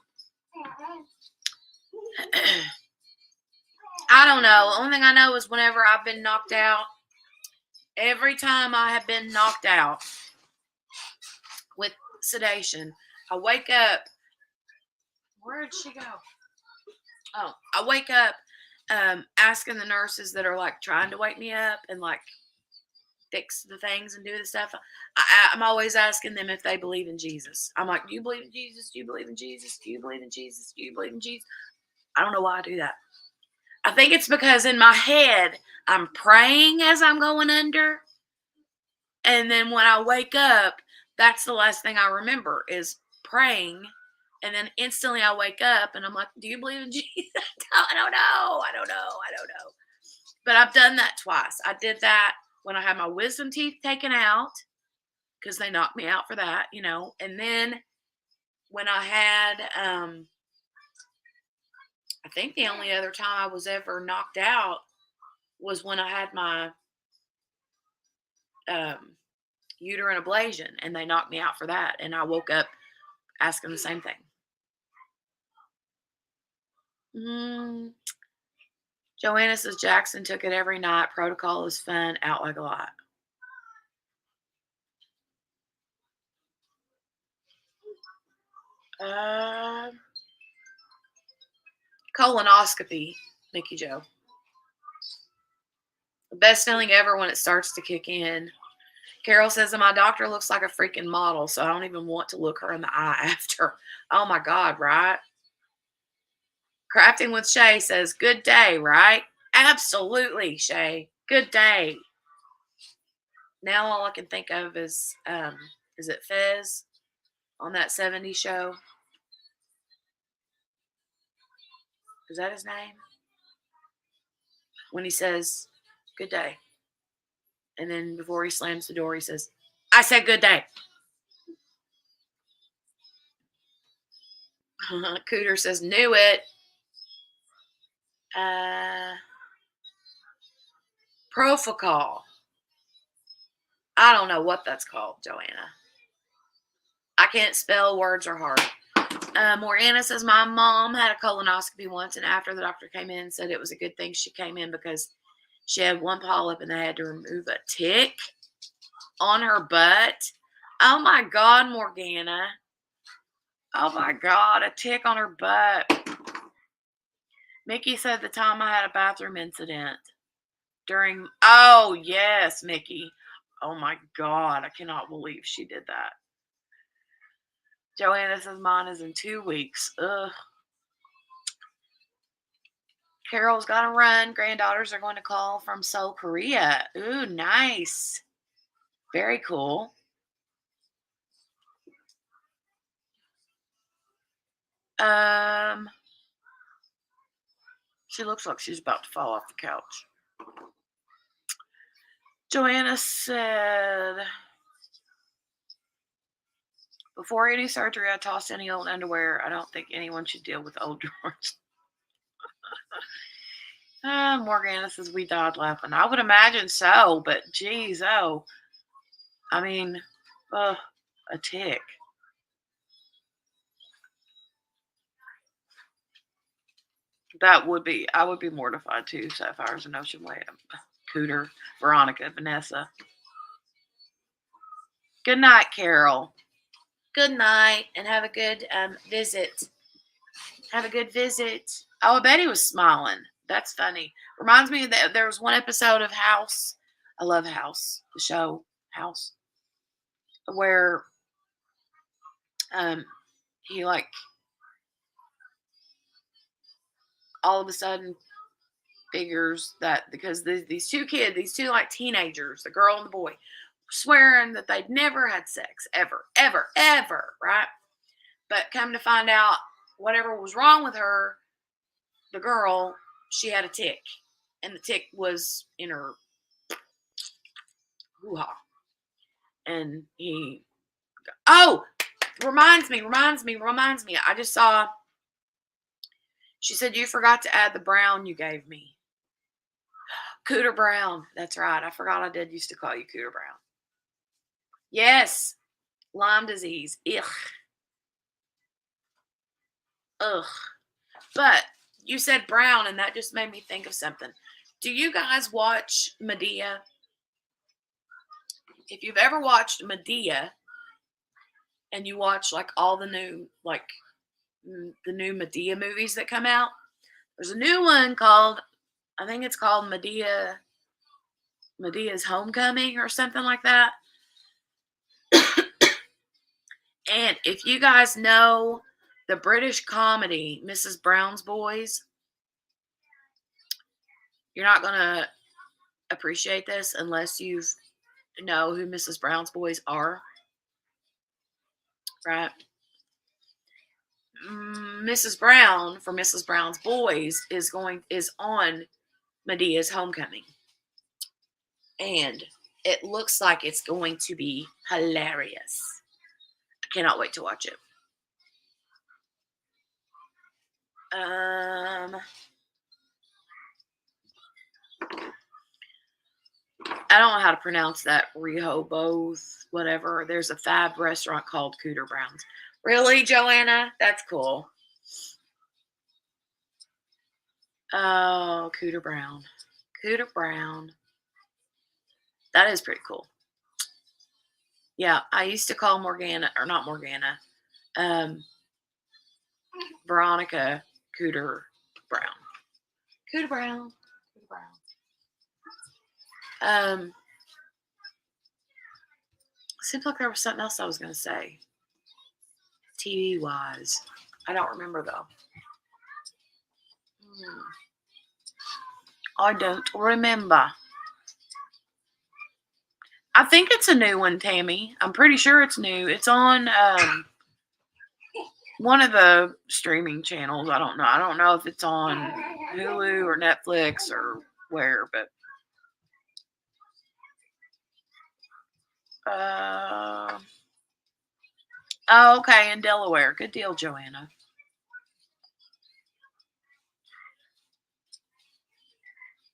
don't know. The only thing I know is whenever I've been knocked out, every time I have been knocked out with sedation, I wake up. Where did she go? Oh, I wake up asking the nurses that are like trying to wake me up and like fix the things and do the stuff. I'm always asking them if they believe in Jesus. I'm like, do you believe in Jesus? Do you believe in Jesus? Do you believe in Jesus? Do you believe in Jesus? I don't know why I do that. I think it's because in my head, I'm praying as I'm going under. And then when I wake up, that's the last thing I remember is praying. And then instantly I wake up and I'm like, do you believe in Jesus? I don't know. I don't know. But I've done that twice. I did that when I had my wisdom teeth taken out because they knocked me out for that, you know. And then when I had, I think the only other time I was ever knocked out was when I had my uterine ablation and they knocked me out for that. And I woke up asking the same thing. Joanna says Jackson took it every night. Protocol is fun. Out like a lot. Colonoscopy, Nikki Joe. The best feeling ever when it starts to kick in. Carol says that my doctor looks like a freaking model, so I don't even want to look her in the eye after. Oh my God, right? Crafting with Shay says, good day, right? Absolutely, Shay. Good day. Now all I can think of is it Fez on that 70s show? Is that his name? When he says, good day. And then before he slams the door, he says, I said good day. Cooter says, knew it. Profocol. I don't know what that's called, Joanna. I can't spell, words are hard. Morana says, my mom had a colonoscopy once, and after the doctor came in and said it was a good thing she came in because she had one polyp and they had to remove a tick on her butt. Oh my God, Morgana. Oh my God, a tick on her butt. Mickey said the time I had a bathroom incident during, oh yes, Mickey. Oh my God, I cannot believe she did that. Joanna says mine is in 2 weeks. Ugh. Carol's got to run. Granddaughters are going to call from Seoul, Korea. Ooh, nice. Very cool. She looks like she's about to fall off the couch. Joanna said, before any surgery, I tossed any old underwear. I don't think anyone should deal with old drawers. Morgana says we died laughing. I would imagine so, but geez, oh. I mean, a tick. That would be, I would be mortified too, Sapphires and Ocean Way. Cooter, Veronica, Vanessa. Good night, Carol. Good night, and have a good visit. Have a good visit. Oh, I bet he was smiling. That's funny. Reminds me that there was one episode of House I love House, the show House, where he like all of a sudden figures that because these two kids, these two like teenagers, the girl and the boy, swearing that they'd never had sex ever, ever, ever, right? But come to find out, whatever was wrong with her, the girl, she had a tick, and the tick was in her hoo-ha. And he, oh, reminds me. I just saw, she said, you forgot to add the brown you gave me. Cooter Brown. That's right. I forgot I did used to call you Cooter Brown. Yes. Lyme disease. Ugh. Ugh. But you said brown, and that just made me think of something. Do you guys watch Medea? If you've ever watched Medea and you watch like all the new, like the new Medea movies that come out, there's a new one called, I think it's called Medea's Homecoming or something like that. And if you guys know the British comedy Mrs. Brown's Boys, you're not going to appreciate this unless you know who Mrs. Brown's Boys are, right? Mrs. Brown for Mrs. Brown's Boys is on Medea's Homecoming, and it looks like it's going to be hilarious. I cannot wait to watch it. I don't know how to pronounce that. Rehoboth, whatever. There's a fab restaurant called Cooter Brown's. Really, Joanna? That's cool. Oh, Cooter Brown. Cooter Brown. That is pretty cool. Yeah, I used to call Morgana, or not Morgana, Veronica Cooter Brown. Cooter Brown. Cooter Brown. Seems like there was something else I was going to say. TV wise. I don't remember though. I don't remember. I think it's a new one, Tammy. I'm pretty sure it's new. It's on one of the streaming channels. I don't know. I don't know if it's on Hulu or Netflix or where, but oh, okay, in Delaware. Good deal, Joanna.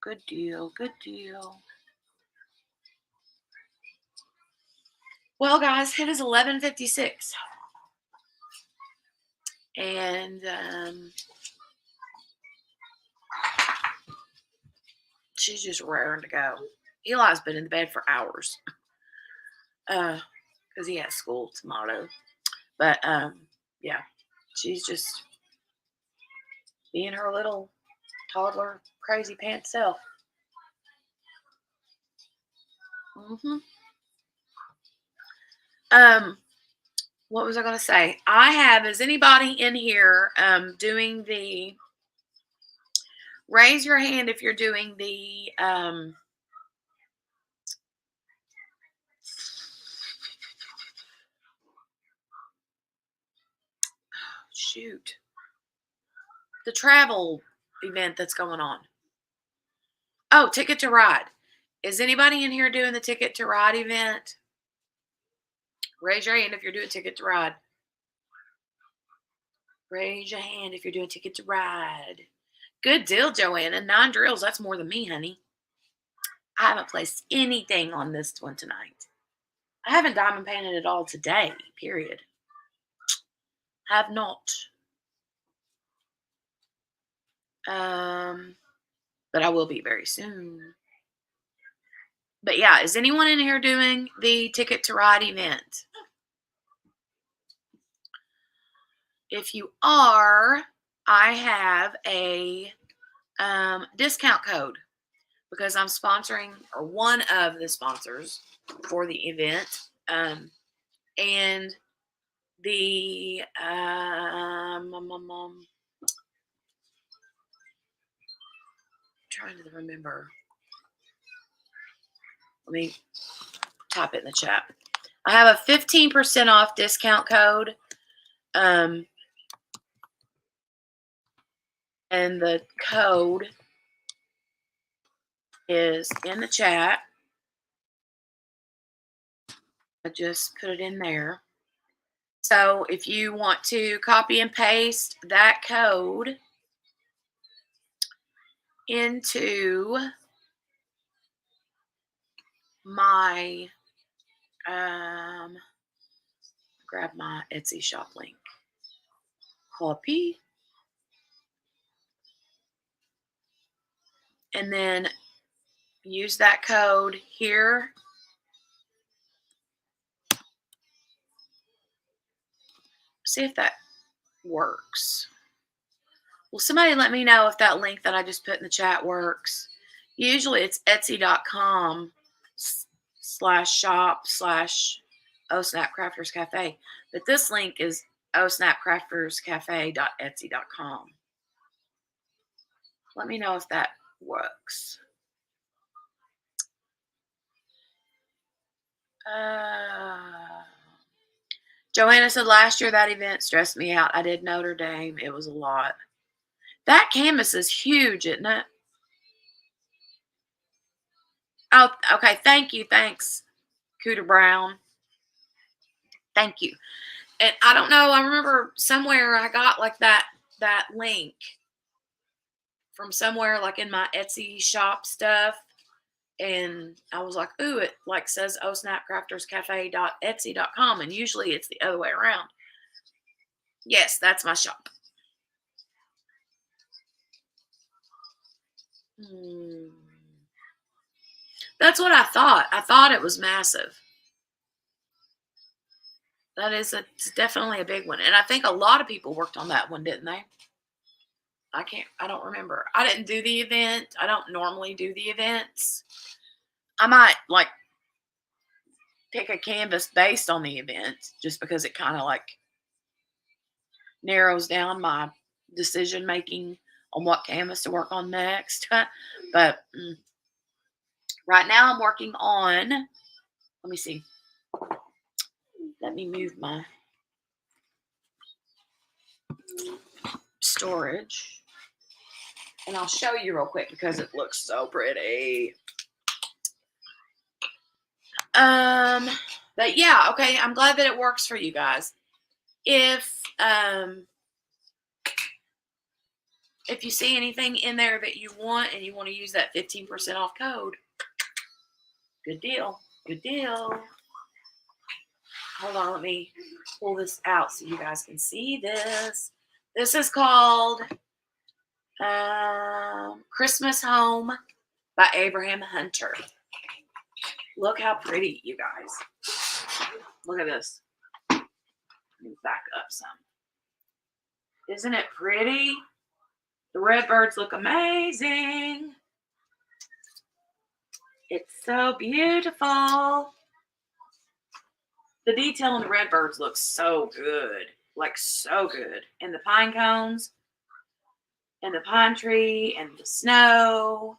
Good deal. Good deal. Well, guys, it is 11:56. And she's just raring to go. Eli's been in the bed for hours. Because he has school tomorrow. But yeah, she's just being her little toddler crazy pants self. What was I going to say? Is anybody in here doing the, raise your hand if you're doing the shoot, the travel event that's going on. Oh, Ticket to Ride. Is anybody in here doing the Ticket to Ride event? Raise your hand if you're doing Ticket to Ride. Raise your hand if you're doing Ticket to Ride. Good deal, Joanna. 9 drills. That's more than me, honey. I haven't placed anything on this one tonight. I haven't diamond painted at all today, period. Have not. But I will be very soon. But yeah, is anyone in here doing the Ticket to Ride event? If you are, I have a discount code because I'm sponsoring, or one of the sponsors for the event. And the trying to remember. Let me type it in the chat. I have a 15% off discount code. And the code is in the chat. I just put it in there. So if you want to copy and paste that code into my, grab my Etsy shop link. Copy. And then use that code here. See if that works. Well, somebody let me know if that link that I just put in the chat works. Usually it's etsy.com/shop/ohsnapcrafterscafe. But this link is ohsnapcrafterscafe.etsy.com. Let me know if that works. Joanna said last year that event stressed me out. I did Notre Dame. It was a lot. That canvas is huge, isn't it? Oh, okay. Thank you. Thanks, Cooter Brown. Thank you. And I don't know. I remember somewhere I got like that link from somewhere, like in my Etsy shop stuff. And I was like, ooh, it like says ohsnapcrafterscafe.etsy.com. And usually it's the other way around. Yes, that's my shop. That's what I thought. I thought it was massive. It's definitely a big one. And I think a lot of people worked on that one, didn't they? I don't remember. I didn't do the event. I don't normally do the events. I might like pick a canvas based on the event just because it kind of like narrows down my decision making on what canvas to work on next. But right now I'm working on, let me see. Let me move my storage. And I'll show you real quick because it looks so pretty. But yeah, okay. I'm glad that it works for you guys. If you see anything in there that you want and you want to use that 15% off code, good deal. Good deal. Hold on, let me pull this out so you guys can see this. This is called Christmas Home by Abraham Hunter. Look how pretty, you guys. Look at this. Let me back up some. Isn't it pretty? The red birds look amazing. It's so beautiful. The detail on the red birds looks so good. Like so good. And the pine cones. And the pine tree. And the snow.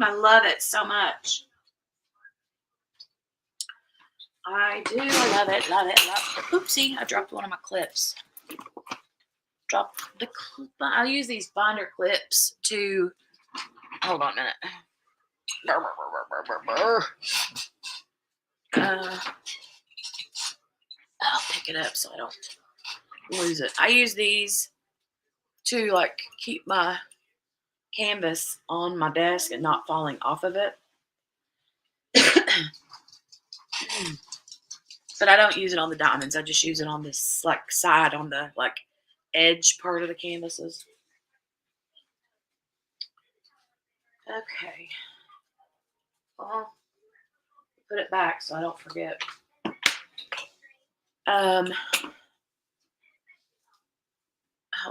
I love it so much. I do love it, love it, love it. Oopsie, I dropped one of my clips. Dropped the clip. I'll use these binder clips to, hold on a minute. I'll pick it up so I don't lose it. I use these to like keep my canvas on my desk and not falling off of it. But I don't use it on the diamonds. I just use it on this like side, on the like edge part of the canvases. Okay. Well, put it back so I don't forget. Hold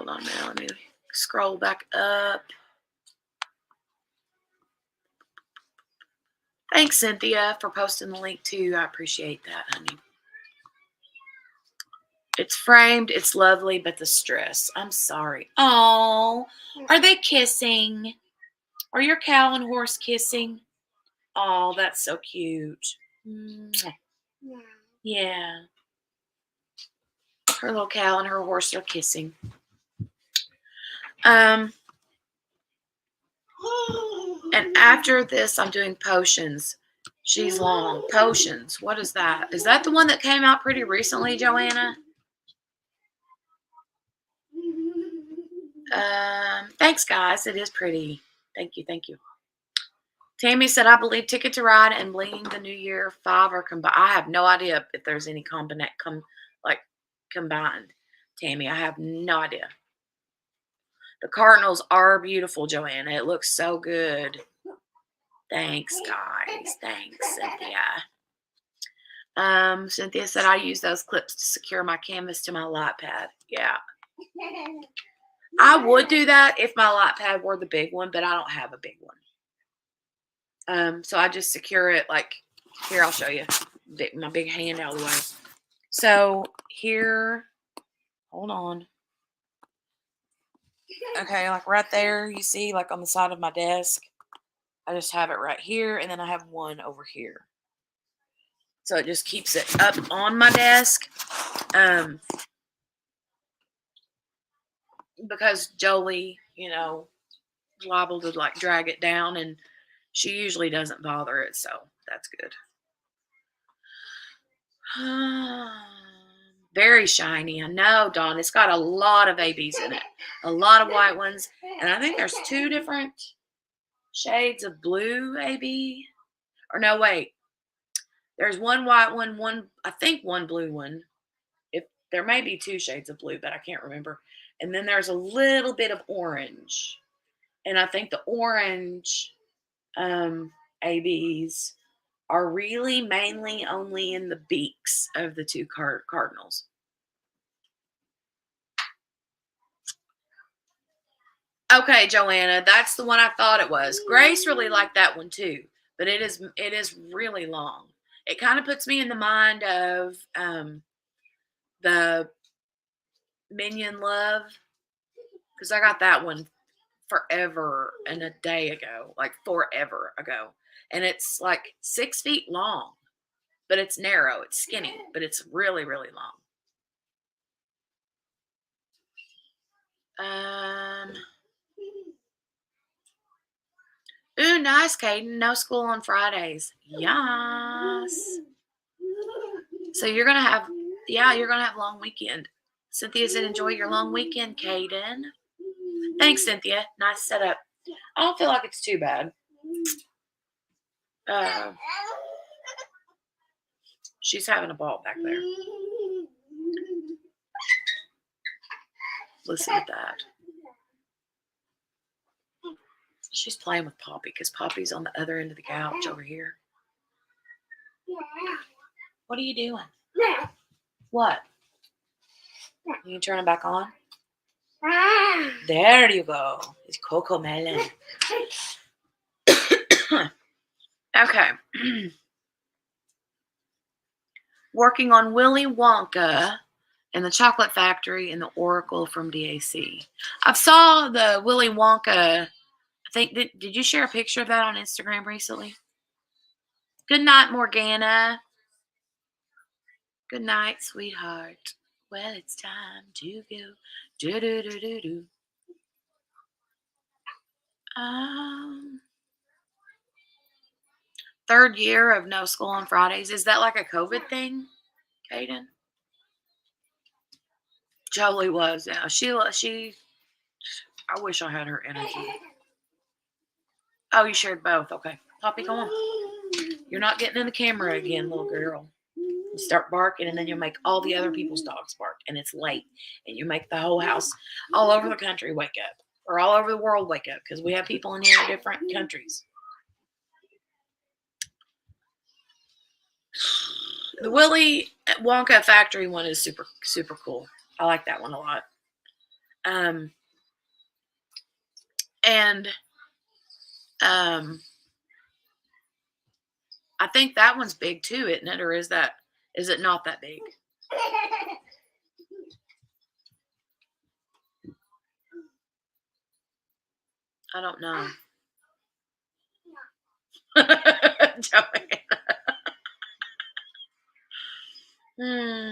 on now. Let me scroll back up. Thanks, Cynthia, for posting the link too. I appreciate that, honey. It's framed. It's lovely, but the stress. I'm sorry. Oh, are they kissing? Are your cow and horse kissing? Oh, that's so cute. Yeah. Her little cow and her horse are kissing. And after this, I'm doing potions. She's long. Potions. What is that? Is that the one that came out pretty recently, Joanna? Thanks, guys. It is pretty. Thank you. Thank you. Tammy said, I believe Ticket to Ride and Bleeding the New Year 5 are combined. I have no idea if there's any combined. Tammy, I have no idea. The Cardinals are beautiful, Joanna. It looks so good. Thanks, guys. Thanks, Cynthia. Cynthia said, I use those clips to secure my canvas to my light pad. Yeah. I would do that if my light pad were the big one, but I don't have a big one. So I just secure it like here. I'll show you my big hand out of the way. So here, hold on. Okay, like right there, you see, like on the side of my desk. I just have it right here, and then I have one over here. So it just keeps it up on my desk. Because Jolie, liable to like drag it down, and she usually doesn't bother it, so that's good. Very shiny. I know, Dawn. It's got a lot of ABs in it. A lot of white ones. And I think there's 2 different shades of blue AB. Or no, wait. There's one white one, I think one blue one. If there may be 2 shades of blue, but I can't remember. And then there's a little bit of orange. And I think the orange ABs are really mainly only in the beaks of the 2 cardinals. Okay, Joanna, that's the one I thought it was. Grace really liked that one too, but it is really long. It kind of puts me in the mind of the Minion Love, because I got that one forever and a day ago, like forever ago, and it's like 6 feet long, but it's narrow, it's skinny, but it's really, really long. Ooh, nice, Caden. No school on Fridays. Yes. So you're gonna have long weekend. Cynthia said, enjoy your long weekend, Caden. Thanks, Cynthia. Nice setup. I don't feel like it's too bad. She's having a ball back there. Listen to that. She's playing with Poppy because Poppy's on the other end of the couch over here. What are you doing? What? You can turn it back on? There you go. It's Coco Melon. Okay. Working on Willy Wonka and the Chocolate Factory and the Oracle from DAC. I saw the Willy Wonka. I think did you share a picture of that on Instagram recently? Good night, Morgana. Good night, sweetheart. Well, it's time to go. Do do do do do. Third year of no school on Fridays. Is that like a COVID thing, Kaden? Jolie was. Yeah, she. I wish I had her energy. Oh, you shared both. Okay, Poppy, go on. You're not getting in the camera again, little girl. You start barking, and then you'll make all the other people's dogs bark, and it's late, and you make the whole house all over the country wake up, or all over the world wake up, because we have people in here in different countries. The Willy Wonka factory one is super, super cool. I like that one a lot. I think that one's big too, isn't it? Or is it not that big? I don't know. Joanne. Hmm.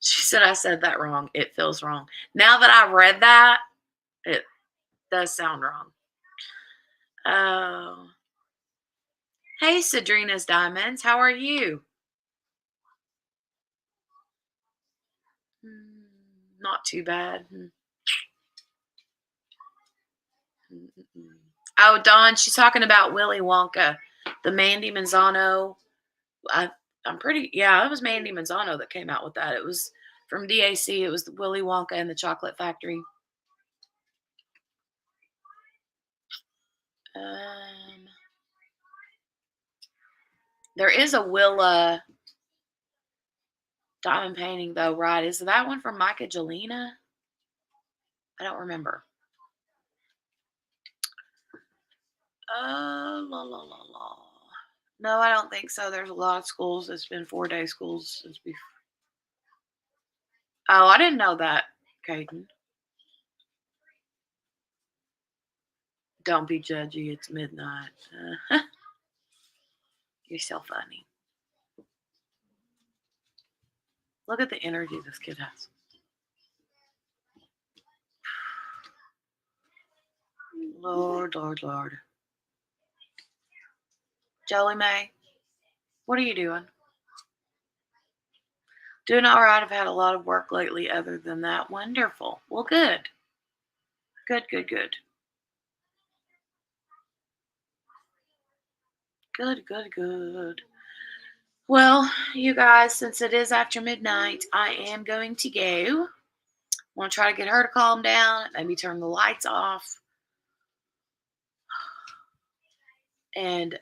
She said I said that wrong. It feels wrong. Now that I read that, it does sound wrong. Oh. Hey, Sadrina's Diamonds. How are you? Not too bad. Oh, Dawn, she's talking about Willy Wonka, the Mandy Manzano. I, I'm pretty, yeah, it was Mandy Manzano that came out with that. It was from DAC. It was the Willy Wonka and the Chocolate Factory. Um, there is a Willa diamond painting though, right? Is that one from Micah Jelena? I don't remember. La la la la. No, I don't think so. There's a lot of schools. It's been 4-day schools since we. Oh, I didn't know that, Caden. Don't be judgy. It's midnight. You're so funny. Look at the energy this kid has. Lord, Lord, Lord. Jolie Mae, what are you doing? Doing all right. I've had a lot of work lately other than that. Wonderful. Well, good. Good, good, good. Good, good, good. Well, you guys, since it is after midnight, I am going to go. I want to try to get her to calm down, maybe turn the lights off, and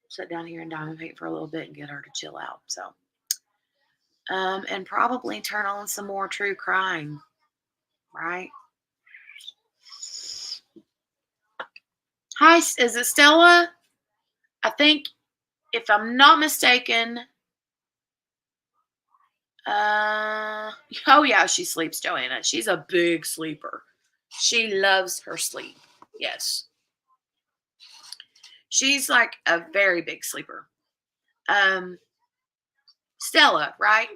sit down here and diamond paint for a little bit and get her to chill out. So, and probably turn on some more true crime, right? Hi, is it Stella? I think, if I'm not mistaken, oh yeah, she sleeps, Joanna. She's a big sleeper. She loves her sleep. Yes. She's like a very big sleeper. Stella, right?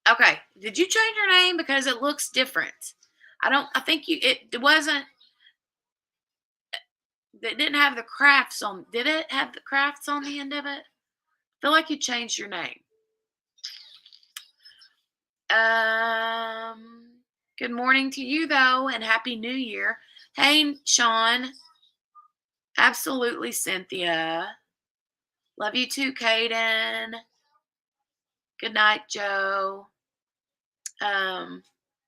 Okay. Did you change your name because it looks different? I think it wasn't, it didn't have the crafts on. Did it have the crafts on the end of it? I feel like you changed your name. Good morning to you though, and happy New Year. Hey, Sean. Absolutely, Cynthia. Love you too, Kaden. Good night, Joe. Um,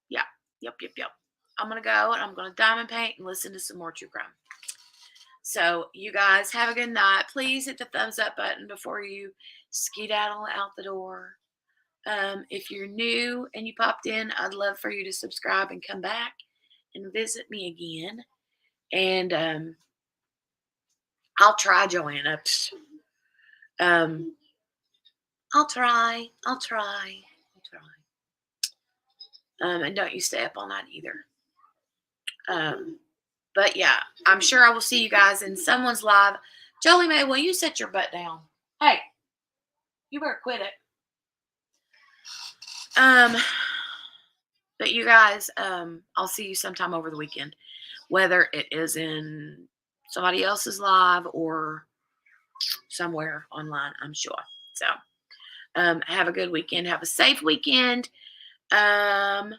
yeah, yep. I'm gonna go and I'm gonna diamond paint and listen to some more true crime. So you guys have a good night. Please hit the thumbs up button before you skedaddle out the door. If you're new and you popped in, I'd love for you to subscribe and come back and visit me again. And I'll try, Joanna. I'll try. And don't you stay up all night either. But yeah, I'm sure I will see you guys in someone's live. Jolie Mae, will you sit your butt down? Hey, you better quit it. But you guys, I'll see you sometime over the weekend, whether it is in somebody else's live or somewhere online, I'm sure. So, have a good weekend. Have a safe weekend. And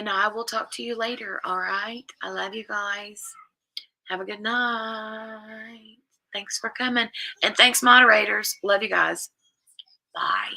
I will talk to you later. All right. I love you guys. Have a good night. Thanks for coming. And thanks, moderators. Love you guys. Bye.